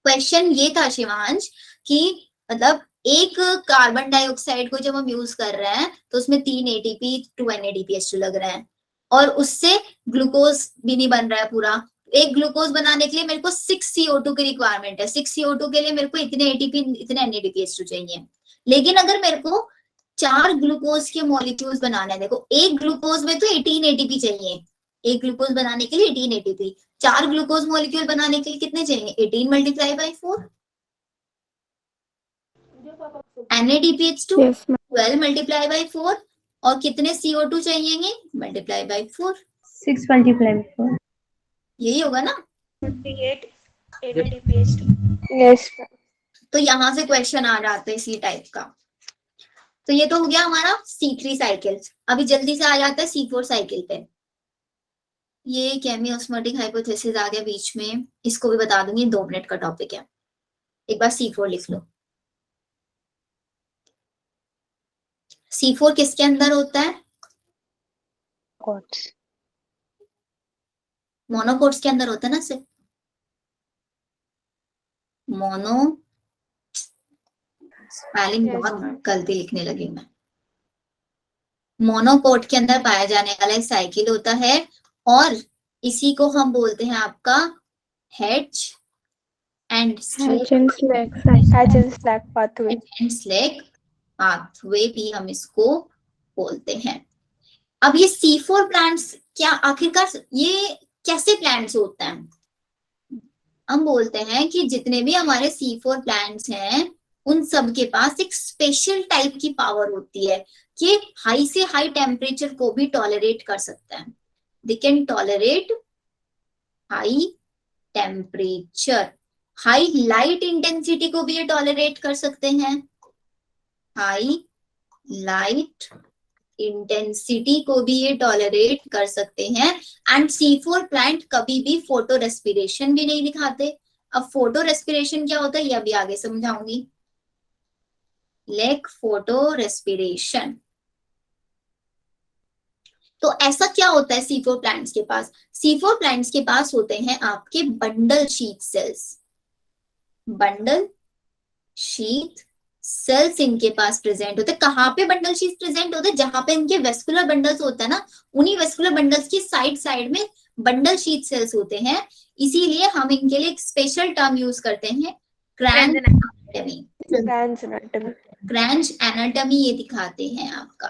क्वेश्चन ये था शिवांश कि मतलब एक कार्बन डाइऑक्साइड को जब हम यूज कर रहे हैं तो उसमें 3 ATP 2 NADPH2 लग रहे हैं और उससे ग्लूकोज भी नहीं बन रहा है पूरा. एक ग्लूकोज बनाने के लिए मेरे को 6 CO2 की रिक्वायरमेंट है. 6 CO2 के लिए मेरे को इतने ATP इतने NADPH2 चाहिए. लेकिन अगर मेरे को 4 ग्लूकोज के मॉलिक्यूल्स बनाना है, देखो एक ग्लूकोज में तो 18 ATP चाहिए, एक ग्लूकोज बनाने के लिए 18 ATP. 4 ग्लूकोज मॉलिक्यूल बनाने के लिए कितने चाहिए? 18 multiply by 4. NADPH2 Yes, ma'am. 12 multiply by 4 और कितने CO2 चाहिए? Multiply by 4. 6 multiplied by 4. यही होगा ना? 28 NADPH2. Yes. तो यहां से क्वेश्चन आ जाते हैं इसी टाइप का. तो ये तो हो गया हमारा C3 साइकिल. अभी जल्दी से आ जाता है C4 साइकिल पे. ये केमियोस्मोटिक हाइपोथेसिस आ गया बीच में, इसको भी बता दूंगी, 2 मिनट का टॉपिक है. एक बार C4 लिख लो. C4 किसके अंदर होता है? Coats. मोनोकोट्स के अंदर होता है ना सिर्फ. मोनो स्पेलिंग Yes, बहुत ma'am. गलती लिखने लगी मैं. मोनोकोट के अंदर पाया जाने वाला एक साइकिल होता है और इसी को हम बोलते हैं आपका Hatch and Hatch and slack. Hatch and slack pathway. Slack pathway भी हम इसको बोलते हैं। अब ये C4 प्लांट्स क्या आखिरकार ये कैसे प्लांट्स होता है? हम बोलते हैं कि जितने भी हमारे C4 प्लांट्स हैं उन सब के पास एक स्पेशल टाइप की पावर होती है कि हाई से हाई टेम्परेचर को भी टॉलरेट कर सकता है। They can tolerate high temperature, high light intensity को भी ये टॉलरेट कर सकते हैं, हाई लाइट इंटेंसिटी को भी ये टॉलरेट कर सकते हैं। एंड C4 प्लांट कभी भी फोटो रेस्पिरेशन भी नहीं दिखाते। अब फोटो रेस्पिरेशन क्या होता है ये अभी आगे समझाऊंगी। लेक फोटो रेस्पिरेशन, तो ऐसा क्या होता है C4 प्लांट्स के पास? C4 प्लांट्स के पास होते हैं आपके bundle sheath sales. Bundle sheath sales इनके पास प्रेजेंट होते हैं। कहाँ पे बंडल शीथ प्रेजेंट होते हैं? जहां पे इनके वेस्कुलर बंडल्स होता है ना, उन्हीं वेस्कुलर बंडल्स की साइड साइड में बंडल शीथ सेल्स होते हैं। इसीलिए हम इनके लिए एक स्पेशल टर्म यूज करते हैं, क्रैंच एनाटॉमी। क्रैंच एनाटॉमी ये दिखाते हैं आपका।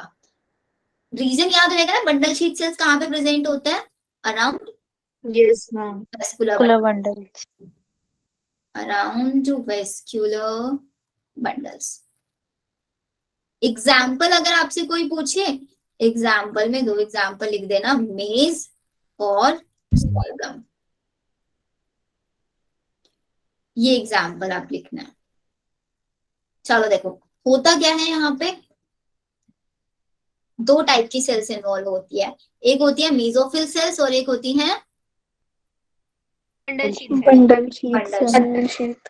रीजन याद रहेगा ना, बंडल शीथ सेल्स कहाँ पे प्रेजेंट होता है? Around yes ma'am, vascular bundles. Around vascular bundles. Example अगर आपसे कोई पूछे, एग्जाम्पल में 2 एग्जाम्पल लिख देना, मेज और सॉर्गम। ये एग्जाम्पल आप लिखना है। चलो देखो होता क्या है, यहाँ पे 2 टाइप की सेल्स इन्वॉल्व होती है। एक होती है मेसोफिल सेल्स और एक होती है बंडल शीट।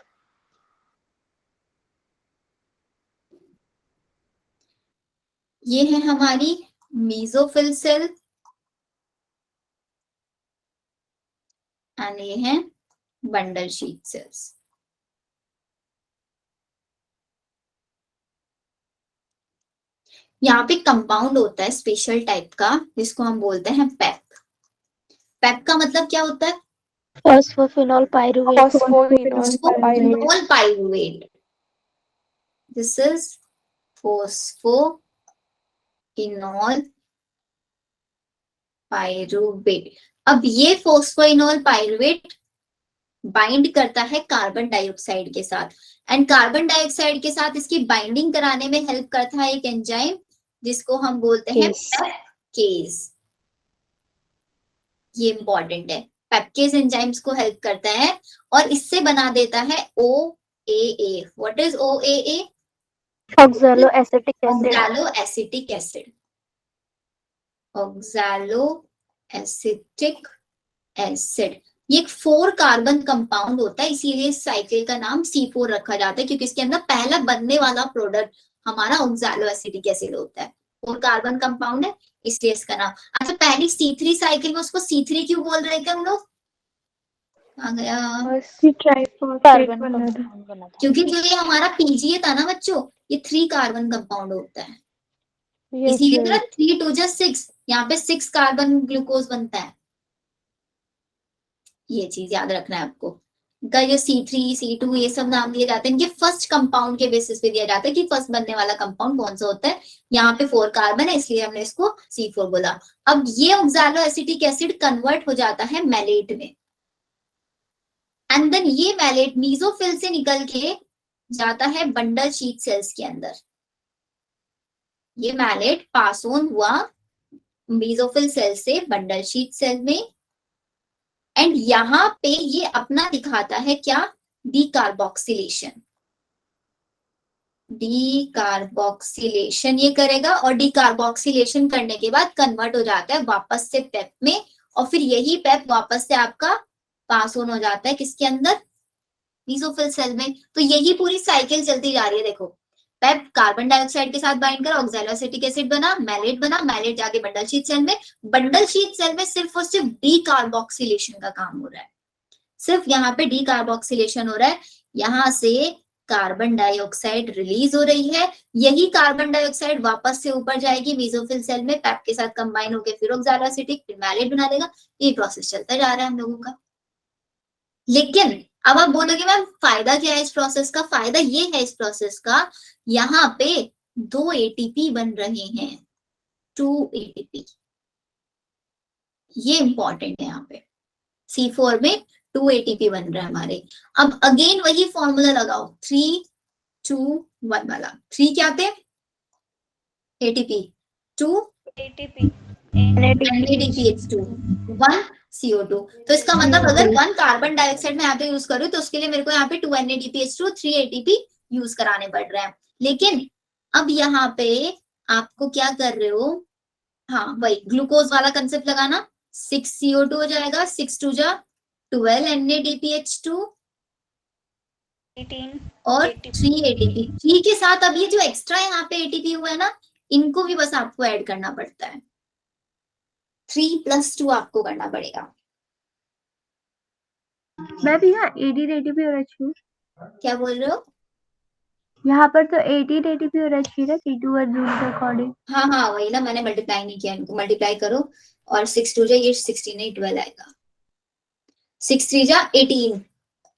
ये है हमारी मेसोफिल सेल एंड ये है बंडल शीट सेल्स। यहाँ पे कंपाउंड होता है स्पेशल टाइप का जिसको हम बोलते हैं पेप। पेप का मतलब क्या होता है? Phosphoenol pyruvate. Phosphoenol pyruvate. This is phosphoenol pyruvate. अब ये फॉस्फोइनॉल पाइरुवेट बाइंड करता है कार्बन डाइऑक्साइड के साथ, एंड कार्बन डाइऑक्साइड के साथ इसकी बाइंडिंग कराने में हेल्प करता है एक एंजाइम जिसको हम बोलते हैं पेपकेज। ये इंपॉर्टेंट है, पेपकेज एंजाइम्स को हेल्प करता है और इससे बना देता है OAA। What is OAA? Oxalo acetic acid. Oxalo acetic acid. Oxalo acetic acid ये एक 4 कार्बन कंपाउंड होता है, इसीलिए इस साइकिल का नाम C4 रखा जाता है क्योंकि इसके अंदर पहला बनने वाला प्रोडक्ट हमारा ऑक्सैलो एसिटिक एसिड होता है। 4 कार्बन कंपाउंड है इसलिए इसका नाम। अच्छा पहली C3 साइकिल में उसको C3 क्यों बोल रहे थे हम लोग? आ गया क्योंकि जो ये हमारा PGA था ना बच्चों, ये 3 कार्बन कंपाउंड होता है, इसीलिए 3 2 6, यहाँ पे 6 कार्बन ग्लूकोज बनता है। ये चीज याद रखना है आपको। इनका ये C3 C2 ये सब नाम दिए जाते हैं, इनके फर्स्ट कंपाउंड के बेसिस पे दिया जाता है कि फर्स्ट बनने वाला कंपाउंड कौन सा होता है। यहाँ पे 4 कार्बन है इसलिए हमने इसको C4 बोला। अब ये ऑक्सैलो एसिटिक एसिड कन्वर्ट हो जाता है मैलेट में, एंड देन ये मैलेट मीसोफिल से निकल के जाता है बंडल शीट सेल्स के अंदर। ये मैलेट पास ऑन हुआ मीसोफिल सेल से बंडल शीट सेल में, एंड यहाँ पे ये अपना दिखाता है क्या? डीकार्बोक्सिलेशन। डीकार्बोक्सिलेशन ये करेगा और डीकार्बोक्सिलेशन करने के बाद कन्वर्ट हो जाता है वापस से पेप में, और फिर यही पेप वापस से आपका पास ऑन हो जाता है किसके अंदर? मीसोफिल सेल में। तो यही पूरी साइकिल चलती जा रही है। देखो पेप कार्बन डाइऑक्साइड के साथ बाइंड कर ऑक्सैलो एसिटिक एसिड बना, मैलेट जाके बंडल शीट सेल में, बंडल शीट सेल में सिर्फ और सिर्फ डीकार्बोक्सिलेशन का काम हो रहा है। सिर्फ यहाँ पे डीकार्बोक्सिलेशन हो रहा है, यहाँ से कार्बन डाइऑक्साइड रिलीज हो रही है। यही कार्बन डाइऑक्साइड वापस से ऊपर जाएगी मीसोफिल सेल में, पेप के साथ कंबाइन होकर फिर ऑक्सैलो एसिटिक फिर मैलेट बना देगा। ये प्रोसेस चलता जा रहा है हम लोगों का। लेकिन अब आप बोलोगे मैम फायदा क्या है इस प्रोसेस का? फायदा ये है इस प्रोसेस का, यहाँ पे 2 ATP बन रहे हैं। 2 ATP। ये इंपॉर्टेंट है यहाँ पे। C4 में 2 ATP बन रहा है हमारे। अब अगेन वही फॉर्मूला लगाओ, 3 2 1 वाला। 3 क्या थे? ATP, 2 ATP NADPH2, 1 CO2। तो इसका मतलब अगर 1 कार्बन डाइऑक्साइड में यहाँ पे यूज करूँ तो उसके लिए मेरे को यहाँ पे 2 NADPH2 3 ATP यूज कराने पड़ रहे हैं। लेकिन अब यहाँ पे आपको क्या कर रहे हो, हाँ वही ग्लूकोज वाला कंसेप्ट लगाना, 6 CO2 हो जाएगा, 6 2 जा 12 NADPH2 18 और 3 ATP। 3 के साथ अब ये जो एक्स्ट्रा यहाँ पे ATP हुआ है ना, इनको भी बस आपको ऐड करना पड़ता है। 3 + 2 आपको करना पड़ेगा। मैं भी यहाँ 18 ATP होना चाहिए। क्या बोल रहे हो? यहाँ पर तो 18 ATP होना चाहिए ना, T2 और रूल के अकॉर्डिंग। हाँ हाँ वही ना, मैंने मल्टीप्लाई नहीं किया, इनको मल्टीप्लाई करो और 6 2 जा ये 16 नहीं 12 आएगा। 6 3 जा 18,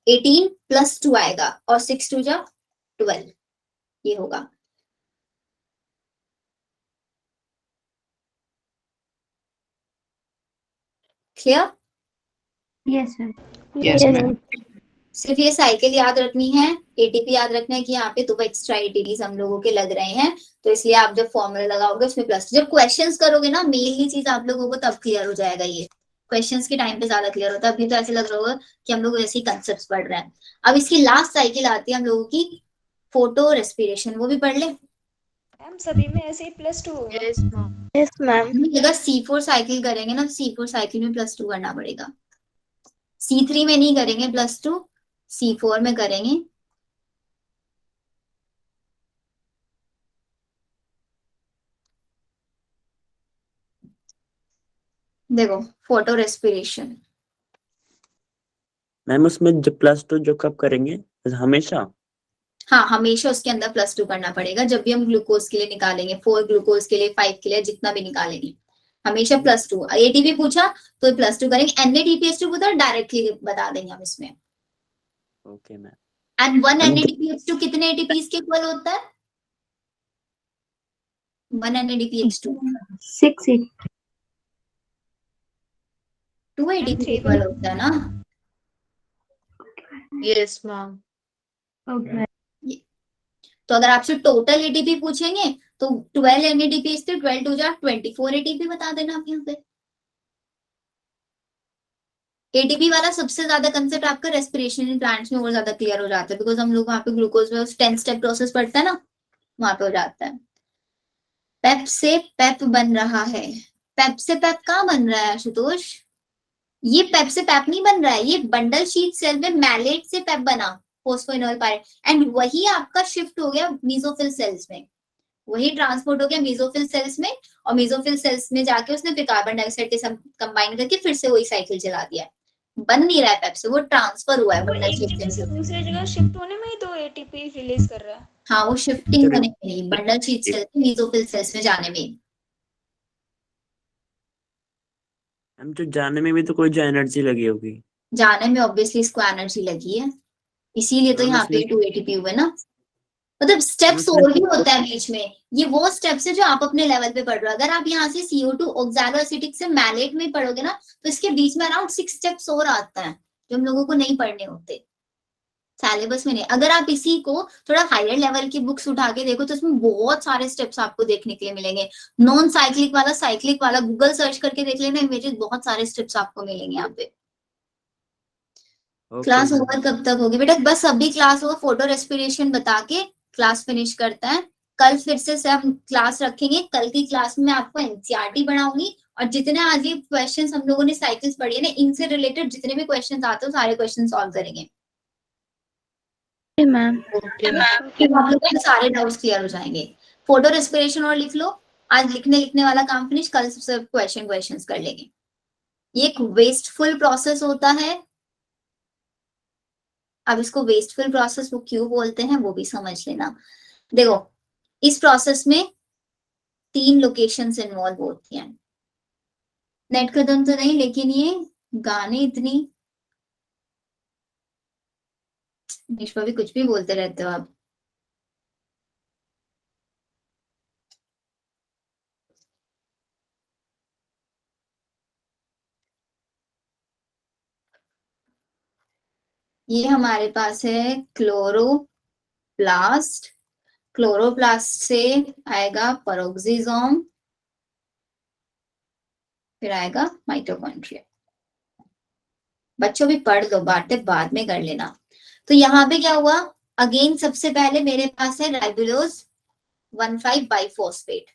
18 + 2 आएगा और 6 2 जा 12, ये होगा। Clear? Yes sir. Yes ma'am. सिर्फ ये साइकिल याद रखनी है, एटीपी याद रखना है कि यहाँ पे 2 एक्स्ट्रा एटीपी हम लोगों के लग रहे हैं, तो इसलिए आप जब फॉर्मूला लगाओगे उसमें प्लस, जब क्वेश्चंस करोगे ना मेनली चीज आप लोगों को तब क्लियर हो जाएगा। ये क्वेश्चंस के टाइम पे ज्यादा क्लियर होता है, अभी तो ऐसे लग रहा होगा कि हम लोग वैसे ही कंसेप्ट पढ़ रहे हैं। अब इसकी लास्ट साइकिल आती है हम लोगों की फोटो रेस्पिरेशन, वो भी पढ़ ले। मैम सभी में ऐसे ही +2 होगा। Yes ma'am. Yes ma'am. अगर C4 साइकिल करेंगे ना, C4 साइकिल में +2 करना पड़ेगा। C3 में नहीं करेंगे +2, C4 में करेंगे। देखो फोटो रेस्पिरेशन, मैम उसमें जब +2 जो कब करेंगे, हमेशा? हाँ हमेशा उसके अंदर +2 करना पड़ेगा जब भी हम ग्लूकोज के लिए निकालेंगे, 4 ग्लूकोज के लिए, 5 के लिए, जितना भी निकालेंगे हमेशा +2। एटीपी पूछा तो +2 करेंगे, NADPH2 पूछा डायरेक्टली बता देंगे हम इसमें। Okay ma'am. And 1 ma'am, NADPH2 कितने एटीपीज के इक्वल होता है? 1 NADPH2 6 8 2 एटीपी के इक्वल होता है ना। Yes ma'am. ओके। तो अगर आपसे टोटल एटीपी पूछेंगे तो 12 NADPH2 12 2 जा 24 एटीपी बता देना आप यहाँ पे। एटीपी वाला सबसे ज्यादा कंसेप्ट आपका रेस्पिरेशन प्लांट्स में और ज्यादा क्लियर हो जाता है, बिकॉज हम लोग वहाँ पे ग्लूकोज में 10 स्टेप प्रोसेस पढ़ता है ना, वहां पे हो जाता है। पेप से पेप बन रहा है, पेप से पेप कहाँ बन रहा है आशुतोष? ये पेप से पेप नहीं बन रहा है, ये बंडल शीट सेल में मैलेट से पेप बना, फोस्फोइनोल पायरेट, एंड वही आपका शिफ्ट हो गया मीसोफिल सेल्स में, वही ट्रांसपोर्ट हो गया मीसोफिल सेल्स में, और मीसोफिल सेल्स में जाके उसने फिर कार्बन डाइऑक्साइड के साथ कंबाइन करके फिर से वही साइकिल चला दिया है। बन नहीं रहा है पेप से, वो ट्रांसफर हुआ है बंडल शीट सेल से। दूसरी जगह शिफ्ट होने में ही 2 ATP रिलीज कर रहा है। हाँ वो शिफ्टिंग होने में नहीं, बंडल शीट सेल से मीसोफिल सेल्स में जाने में। हम तो जाने में भी तो कोई जो एनर्जी लगी होगी। जाने में ऑब्वियसली इसको एनर्जी लगी है, इसीलिए तो हम यहाँ पे उसमें 2 एटीपी हुए ना। मतलब स्टेप्स उसमें और भी होता है बीच में, ये वो स्टेप्स है जो आप अपने लेवल पे पढ़ रहे हो। अगर आप यहाँ से CO2 ऑक्सैलो एसिटिक से मैलेट में पढ़ोगे ना तो इसके बीच में अराउंड 6 स्टेप्स और आता है जो हम लोगों को नहीं पढ़ने होते सिलेबस में नहीं। अगर आप इसी को थोड़ा हायर लेवल की बुक्स उठा के देखो तो इसमें बहुत सारे स्टेप्स आपको देखने के लिए मिलेंगे। नॉन साइक्लिक वाला, साइक्लिक वाला गूगल सर्च करके देख लेना इमेजेस, बहुत सारे स्टेप्स आपको मिलेंगे यहाँ पे। Okay class ma'am. ओवर कब तक होगी बेटा? बस अभी क्लास होगा, फोटो रेस्पिरेशन बता के क्लास फिनिश करता है। कल फिर से हम क्लास रखेंगे, कल की क्लास में आपको एनसीईआरटी पढ़ाऊंगी, और जितने आज ये क्वेश्चंस हम लोगों ने साइकिल्स पढ़ी है ना, इनसे रिलेटेड जितने भी क्वेश्चंस आते हो सारे क्वेश्चन सॉल्व करेंगे। मैम। ओके तो आप लोगों के सारे डाउट्स क्लियर हो जाएंगे। फोटो रेस्पिरेशन और लिख लो, आज लिखने वाला काम फिनिश, कल सब क्वेश्चंस कर लेंगे। ये एक वेस्टफुल प्रोसेस होता है। अब इसको वेस्टफुल प्रोसेस वो क्यों बोलते हैं वो भी समझ लेना। देखो इस प्रोसेस में 3 लोकेशंस इन्वॉल्व होती हैं। नेट खत्म तो नहीं, लेकिन ये गाने इतनी, निष्पा भी कुछ भी बोलते रहते हो आप। ये हमारे पास है क्लोरोप्लास्ट, क्लोरोप्लास्ट से आएगा पेरोक्सिसोम, फिर आएगा माइटोकॉन्ड्रिया। बच्चों भी पढ़ लो, बातें बाद में कर लेना। तो यहाँ पे क्या हुआ, अगेन सबसे पहले मेरे पास है राइबोलोज 1,5 बाइफॉस्फेट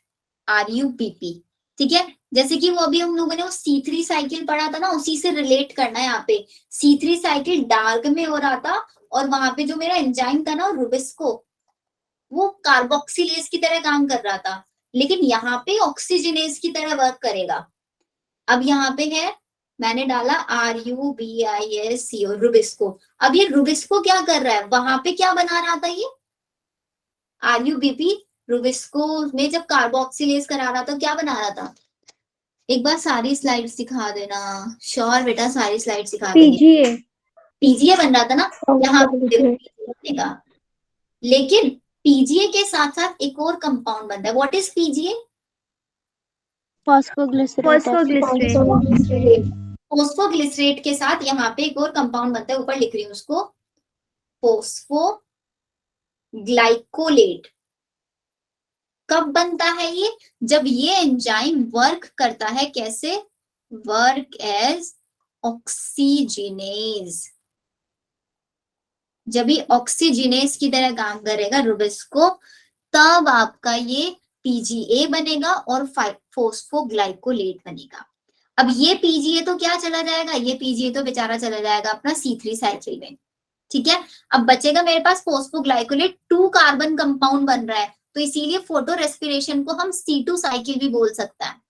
RUPP, ठीक है। जैसे कि वो अभी हम लोगों ने वो C3 साइकिल पढ़ा था ना, उसी से रिलेट करना है यहाँ पे। C3 साइकिल डार्क में हो रहा था और वहां पे जो मेरा एंजाइम था ना रुबिस्को, वो कार्बोक्सिलेज की तरह काम कर रहा था, लेकिन यहाँ पे ऑक्सीजनेज की तरह वर्क करेगा। अब यहाँ पे है, मैंने डाला RUBISCO रुबिस्को। अब ये रुबिस्को क्या कर रहा है, वहां पे क्या बना रहा था, ये RUBP रुबिस्को में जब कार्बोक्सिलेज करा रहा था क्या बना रहा था। एक बार सारी स्लाइड्स दिखा देना, श्योर बेटा सारी स्लाइड्स दिखा देंगे। PGA PGA बन रहा था ना, यहाँ बनेगा। लेकिन PGA के साथ साथ एक और कंपाउंड बनता है। What is PGA? फॉस्फोग्लिसरेट। फोस्फोग्लिसरेट के साथ यहाँ पे एक और कंपाउंड बनता है, ऊपर लिख रही हूँ उसको, फोस्फोग्लाइकोलेट। कब बनता है ये, जब ये एंजाइम वर्क करता है, कैसे, वर्क एज ऑक्सीजिनेज। जब ये ऑक्सीजिनेज की तरह काम करेगा रुबिस्को, तब आपका ये PGA बनेगा और फोस्फोग्लाइकोलेट बनेगा। अब ये PGA तो क्या चला जाएगा, ये PGA तो बेचारा चला जाएगा अपना C3 साइकिल में, ठीक है। अब बचेगा मेरे पास फोस्फोग्लाइकोलेट, 2 कार्बन कंपाउंड बन रहा है, तो इसीलिए फोटो रेस्पिरेशन को हम C2 साइकिल भी बोल सकता है।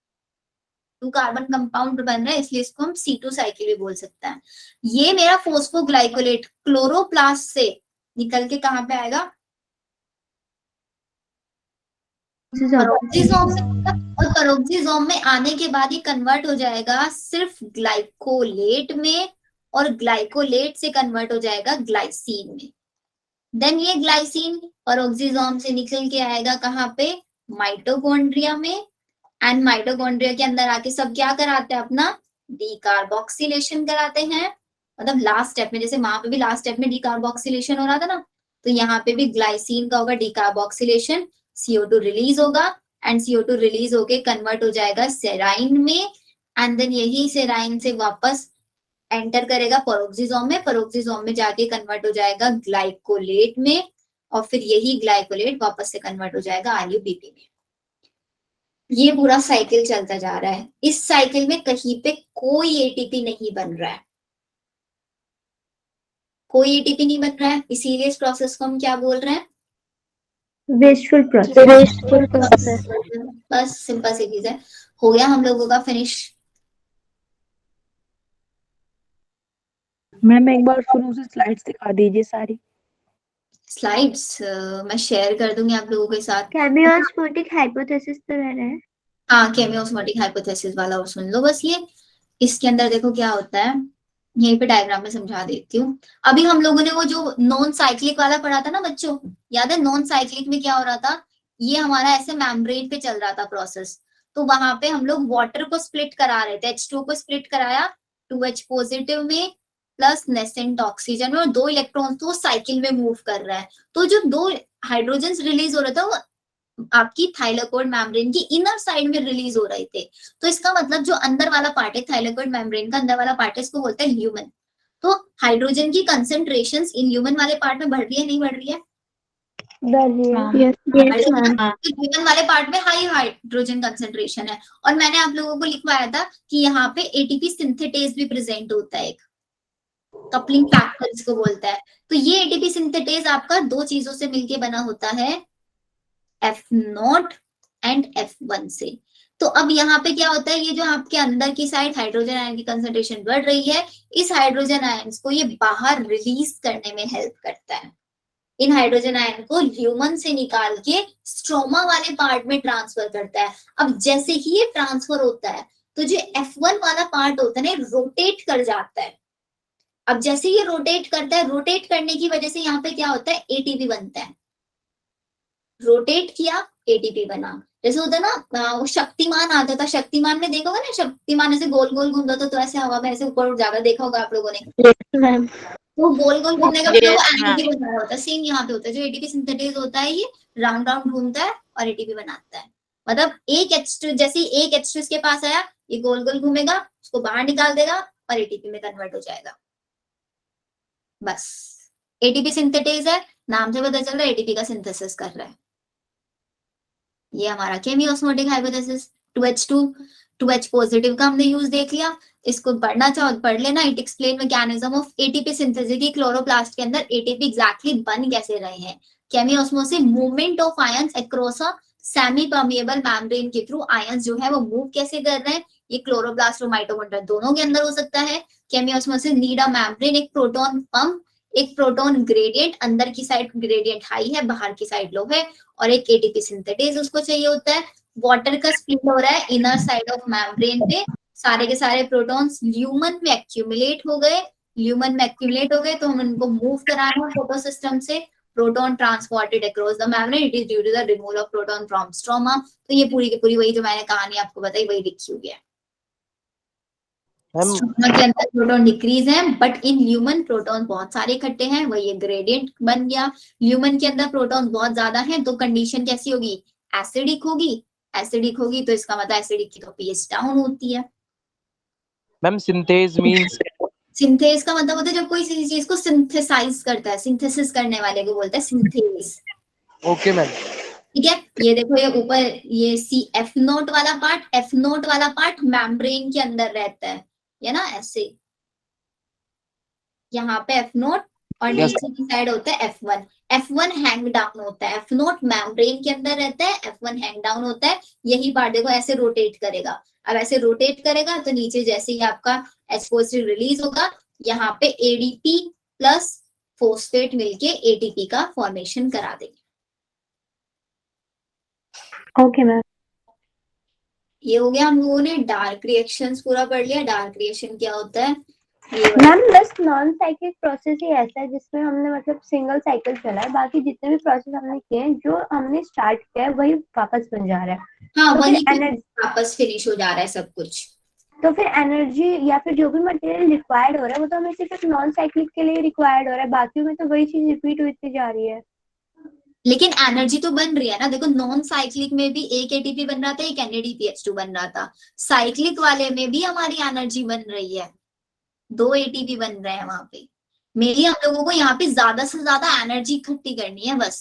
2 कार्बन कंपाउंड बन रहा है, इसलिए इसको हम C2 साइकिल भी बोल सकता है। ये मेरा फोस्फोग्लाइकोलेट क्लोरोप्लास्ट से निकल के कहाँ पे आएगा, पेरोक्सिसोम में, और पेरोक्सिसोम में आने के बाद ये कन्वर्ट हो जाएगा सिर्फ ग्लाइकोलेट में, और ग्लाइकोलेट से कन्वर्ट हो जाएगा ग्लाइसिन में। देन ये ग्लाइसिन पेरोक्सिसोम से निकल के आएगा कहाँ पे, माइटोकॉन्ड्रिया में, एंड माइटोकॉन्ड्रिया के अंदर आके सब क्या कराते हैं, अपना डीकार्बोक्सिलेशन कराते हैं। मतलब लास्ट स्टेप में, जैसे वहां पे भी लास्ट स्टेप में डीकार्बोक्सिलेशन हो रहा था ना, तो यहाँ पे भी ग्लाइसिन का होगा डीकार्बोक्सिलेशन, CO2 रिलीज होगा, एंड CO2 रिलीज होके कन्वर्ट हो जाएगा सेराइन में, एंड देन यही सेराइन से वापस एंटर करेगा पेरोक्सिसोम में, पेरोक्सिसोम में जाके कन्वर्ट हो जाएगा ग्लाइकोलेट में, और फिर यही ग्लाइकोलेट वापस से कन्वर्ट हो जाएगा RUBP में। ये पूरा साइकिल चलता जा रहा है। इस साइकिल में कहीं पे कोई ATP नहीं बन रहा है, कोई ATP नहीं बन रहा है, इसीलिए इस प्रोसेस को हम क्या बोल रहे हैं, वेस्टफुल प्रोसेस। बस सिंपल सी चीज है। हो गया हम लोगों का फिनिश। मैम एक बार शुरू से स्लाइड्स दिखा दीजिए सारी। स्लाइड्स मैं शेयर कर दूंगी आप लोगों के साथ। केमियोस्मोटिक हाइपोथेसिस तो रह रहा है। हाँ, केमियोस्मोटिक हाइपोथेसिस वाला और सुन लो बस। ये इसके अंदर देखो क्या होता है, यहीं पे डायग्राम में समझा देती हूँ। अभी हम लोगों ने वो जो नॉन साइक्लिक वाला पढ़ा था ना बच्चों, याद है नॉन साइक्लिक में क्या हो रहा था, ये हमारा ऐसे मेम्ब्रेन पे चल रहा था प्रोसेस, तो वहां पे हम लोग वाटर को स्प्लिट करा रहे थे, H2O को स्प्लिट कराया 2H पॉजिटिव में प्लस नेसेंट ऑक्सीजन में, और 2 इलेक्ट्रॉन्स तो साइकिल में मूव कर रहा है। तो जो 2 हाइड्रोजन रिलीज हो रहे थे वो आपकी थाइलाकोइड मेम्ब्रेन की इनर साइड में रिलीज हो रहे थे। तो इसका मतलब जो अंदर वाला पार्ट है, थाइलाकोइड मेम्ब्रेन का अंदर वाला पार्ट है, इसको बोलते हैं ल्यूमेन। तो हाइड्रोजन की कंसेंट्रेशंस इन ल्यूमेन वाले पार्ट में बढ़ रही है, नहीं बढ़ रही है, ल्यूमेन वाले पार्ट में हाई हाइड्रोजन कंसेंट्रेशन है। और मैंने आप लोगों को लिखवाया था कि यहाँ पे ATP सिंथेटेज भी प्रेजेंट होता है, एक कपलिंग फैक्टर इसको बोलता है। तो ये ATP सिंथेटेज आपका 2 चीजों से मिलके बना होता है, F0 एंड F1 से। तो अब यहाँ पे क्या होता है, ये जो आपके अंदर की साइड हाइड्रोजन आयन की कंसेंट्रेशन बढ़ रही है, इस हाइड्रोजन आयन को ये बाहर रिलीज करने में हेल्प करता है। इन हाइड्रोजन आयन को ल्यूमन से निकाल के स्ट्रोमा वाले पार्ट में ट्रांसफर करता है। अब जैसे ही ये ट्रांसफर होता है तो जो F1 वाला पार्ट होता है ना, रोटेट कर जाता है। अब जैसे ये रोटेट करता है, रोटेट करने की वजह से यहाँ पे क्या होता है, ATP बनता है। रोटेट किया, ATP बना। जैसे होता है ना, वो शक्तिमान आता था, शक्तिमान में देखा होगा ना, शक्तिमान ऐसे गोल गोल घूमता था तो ऐसे हवा में ऐसे ऊपर उठ जाता, देखा होगा आप लोगों ने। वो गोल गोल घूमने का मतलब वो Yes, एनर्जी बना रहा होता है। सेम यहाँ पे होता है, जो एटीपी सिंथेटाइज होता है ये राउंड राउंड घूमता है और एटीपी बनाता है। मतलब एक H2 जैसे एक H2 इसके पास आया, ये गोल गोल घूमेगा, उसको बाहर निकाल देगा और एटीपी में कन्वर्ट हो जाएगा। बस एटीपी सिंथेटाइज है, नाम से पता चल रहा है एटीपी का सिंथेसिस कर रहा है। ये हमारा केमियोस्मोटिक हाइपोथेसिस। 2H पॉजिटिव का हमने यूज देख लिया। इसको पढ़ना चाहो तो पढ़ लेना। It explain mechanism of ATP synthesis की क्लोरोप्लास्ट के अंदर एटीपी एग्जैक्टली बन कैसे रहे हैं। Chemiosmosis movement of ions across a semi permeable membrane के थ्रू आयंस जो है वो मूव कैसे कर रहे हैं। ये क्लोरोप्लास्ट और माइटोकॉन्ड्रिया दोनों के अंदर हो सकता है। केमियोस्मोसिस नीड अ मेम्ब्रेन, एक प्रोटॉन पंप, एक प्रोटॉन ग्रेडियंट, अंदर की साइड ग्रेडियंट हाई है, बाहर की साइड लो है, और एक एटीपी सिंथेटेज उसको चाहिए होता है। वाटर का स्प्लिट हो रहा है इनर साइड ऑफ मेम्ब्रेन पे, सारे के सारे प्रोटॉन्स ल्यूमन में एक्यूमुलेट हो गए। ल्यूमन में एक्यूमुलेट हो गए तो हम उनको मूव कराना है फोटो सिस्टम से। Proton transported across the membrane, it is due to the removal of proton from stroma. तो ये पूरी की पूरी वही जो मैंने कहानी आपको बताई वही लिखी हुई है। स्ट्रोमा के अंदर प्रोटॉन डिक्रीज है, बट इन ल्यूमन प्रोटॉन बहुत सारे इकट्ठे हैं, वही ये ग्रेडियंट बन गया। ल्यूमन के अंदर प्रोटॉन बहुत ज्यादा हैं तो कंडीशन कैसी होगी, एसिडिक होगी। एसिडिक होगी तो इसका मतलब एसिडिक की तो पीएच डाउन होती है। मैम सिंथेज मींस सिंथेज का मतलब होता है जब कोई किसी चीज को सिंथेसाइज करता है, सिंथेसिस करने वाले को बोलते हैं सिंथेज। Okay ma'am. ठीक है, ये देखो ये ऊपर ये सी एफ नोट वाला पार्ट, एफ नोट वाला पार्ट मेम्ब्रेन के अंदर रहता है ना, ऐसे यहाँ पे एफ नोट और नीचे की साइड होता है F1। F1 हैंग डाउन होता है, F नोट मेम्ब्रेन के अंदर रहता है, F1 हैंग डाउन होता है। यही पार्ट देखो ऐसे रोटेट करेगा। अब ऐसे रोटेट करेगा तो नीचे जैसे ही आपका H+ रिलीज होगा, यहाँ पे ADP प्लस फोस्फेट मिलके ATP का फॉर्मेशन करा देंगे। Okay ma'am. ये हो गया, हम लोगों ने डार्क रिएक्शंस पूरा पढ़ लिया। डार्क रिएक्शन क्या होता है ये मैम बस नॉन साइक्लिक प्रोसेस ही ऐसा है जिसमें हमने मतलब सिंगल साइकिल चला है, बाकी जितने भी प्रोसेस हमने किए हैं जो हमने स्टार्ट किया है वही वापस बन जा रहा है। हाँ तो वही फिर वापस फिनिश हो जा रहा है सब कुछ। तो फिर एनर्जी या फिर जो भी मटेरियल रिक्वायर्ड हो रहा है वो तो हमें सिर्फ नॉन साइक्लिक के लिए रिक्वायर्ड हो रहा है, बाकी में तो वही चीज रिपीट होती जा रही है। लेकिन एनर्जी तो बन रही है ना। देखो नॉन साइक्लिक में भी एक एटीपी बन रहा था, एक NADPH2 बन रहा था। साइक्लिक वाले में भी हमारी एनर्जी बन रही है, 2 एटीपी बन रहे हैं वहां पे। मेरी हम लोगों को यहाँ पे ज्यादा से ज्यादा एनर्जी इकट्ठी करनी है बस।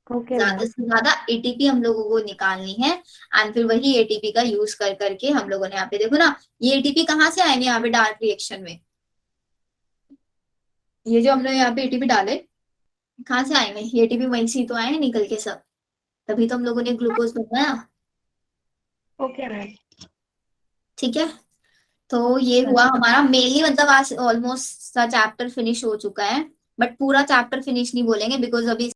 ओके ज्यादा से ज्यादा एटीपी हम लोगों को निकालनी है, एंड फिर वही एटीपी का यूज कर करके हम लोगों ने यहाँ पे देखो ना, ये एटीपी कहाँ से आएंगे यहाँ पे डार्क रिएक्शन में। ये जो हमने यहाँ पे एटीपी डाले कहाँ से आएंगे, ये एटीपी वहीं से तो आए हैं निकल के सब, तभी तो हम लोगों ने ग्लूकोज बनाया। Okay ma'am. ठीक है, तो ये हुआ हमारा मेनली, मतलब आज ऑलमोस्ट चैप्टर फिनिश हो चुका है, बट पूरा चैप्टर फिनिश नहीं बोलेंगे बिकॉज अभी